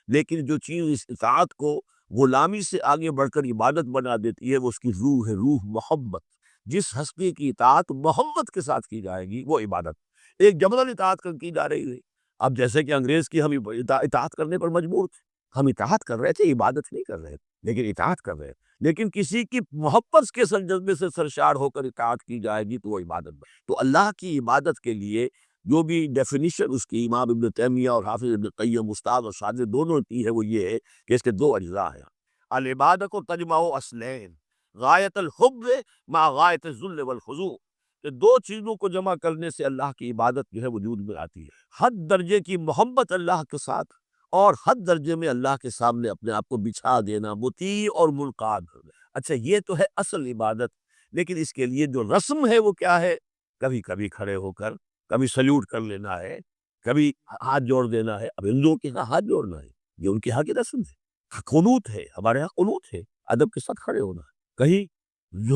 لیکن جو چیز اس اطاعت کو غلامی سے آگے بڑھ کر عبادت بنا دیتی ہے وہ اس کی روح ہے، روح محبت، جس ہستی کی اطاعت محبت کے ساتھ کی جائے گی وہ عبادت، ایک جبرن اطاعت کر کی جا رہی ہے۔ اب جیسے کہ انگریز کی ہم اطاعت کرنے پر مجبور تھے، ہم اطاعت کر رہے تھے، عبادت نہیں کر رہے تھے، لیکن اطاعت کر رہے تھے، لیکن کسی کی محبت کے جذبے سے سرشار ہو کر اطاعت کی جائے گی تو وہ عبادت بنے۔ تو اللہ کی عبادت کے لیے جو بھی ڈیفینیشن اس کی امام ابن تیمیہ اور حافظ ابن قیم استاد اور شاگرد دونوں کی ہے وہ یہ ہے کہ اس کے دو اجزاء ہیں۔ العبادت کو تجمع اصلین، غایت الحب مع غایت الذل والخضوع، کہ دو چیزوں کو جمع کرنے سے اللہ کی عبادت جو ہے وجود میں آتی ہے، حد درجے کی محبت اللہ کے ساتھ، اور حد درجے میں اللہ کے سامنے اپنے آپ کو بچھا دینا، مطیع اور منقاد ہونا۔ اچھا یہ تو ہے اصل عبادت، لیکن اس کے لیے جو رسم ہے وہ کیا ہے؟ کبھی کبھی کھڑے ہو کر کبھی سلیوٹ کر لینا ہے، کبھی ہاتھ جوڑ دینا ہے۔ اب ہندوؤں کے یہاں ہاتھ جوڑنا ہے، یہ ان کے یہاں کی رسم ہے۔ قنوت ہے، ہمارے یہاں قنوت ہے، ادب کے ساتھ کھڑے ہونا، کہیں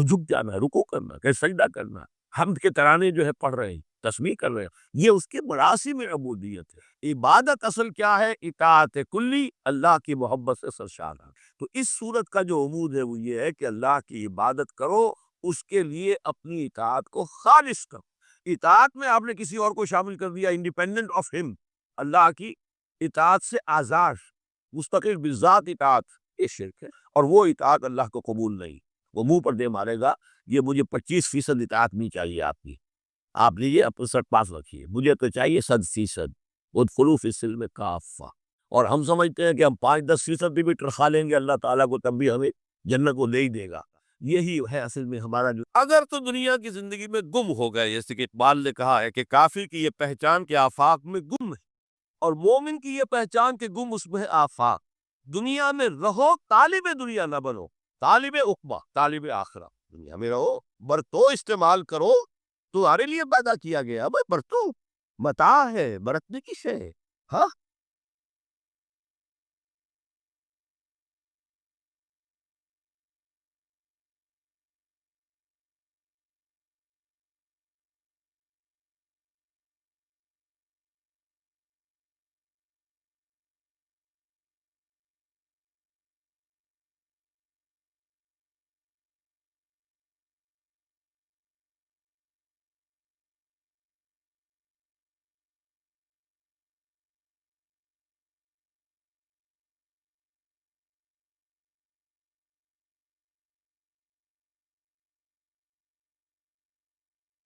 جھک جانا، رکوع کرنا، کہیں سجدہ کرنا، حمد کے ترانے جو ہے پڑھ رہے ہیں، تسبیح کر رہے ہیں، یہ اس کے مراسم عبودیت ہے۔ عبادت اصل کیا ہے؟ اطاعت کلی، اللہ کی محبت سے سرشار۔ تو اس صورت کا جو عمود ہے وہ یہ ہے کہ اللہ کی عبادت کرو، اس کے لیے اپنی اطاعت کو خالص کرو۔ اطاعت میں آپ نے کسی اور کو شامل کر دیا، انڈیپینڈنٹ آف ہم، اللہ کی اطاعت سے آزاد، مستقل بذات اطاعت، یہ شرک ہے، اور وہ اطاعت اللہ کو قبول نہیں۔ وہ منہ پر دے مارے گا، یہ مجھے 25% اطاعت نہیں چاہیے آپ کی، آپ لیجیے اپنے سٹ پاس رکھیے، مجھے تو چاہیے 100%۔ ادخلوا فی السلم کافہ، اور ہم سمجھتے ہیں کہ ہم 5-10% بھی ٹرخا لیں گے اللہ تعالیٰ کو، تب بھی ہمیں جنت کو دے ہی دے گا۔ یہی ہے اصل میں ہمارا جو اگر تو دنیا کی زندگی میں گم ہو گئے، جیسے کہ اقبال نے کہا ہے کہ کافر کی یہ پہچان کہ آفاق میں گم ہے، اور مومن کی یہ پہچان کہ گم اس میں ہے آفاق۔ دنیا میں رہو، طالب دنیا نہ بنو، طالب عقبہ، طالب آخرہ۔ دنیا میں رہو، برتو استعمال کرو، تمہارے لیے پیدا کیا گیا، بھائی برتو، متاع ہے، برتنے کی شے ہے، ہاں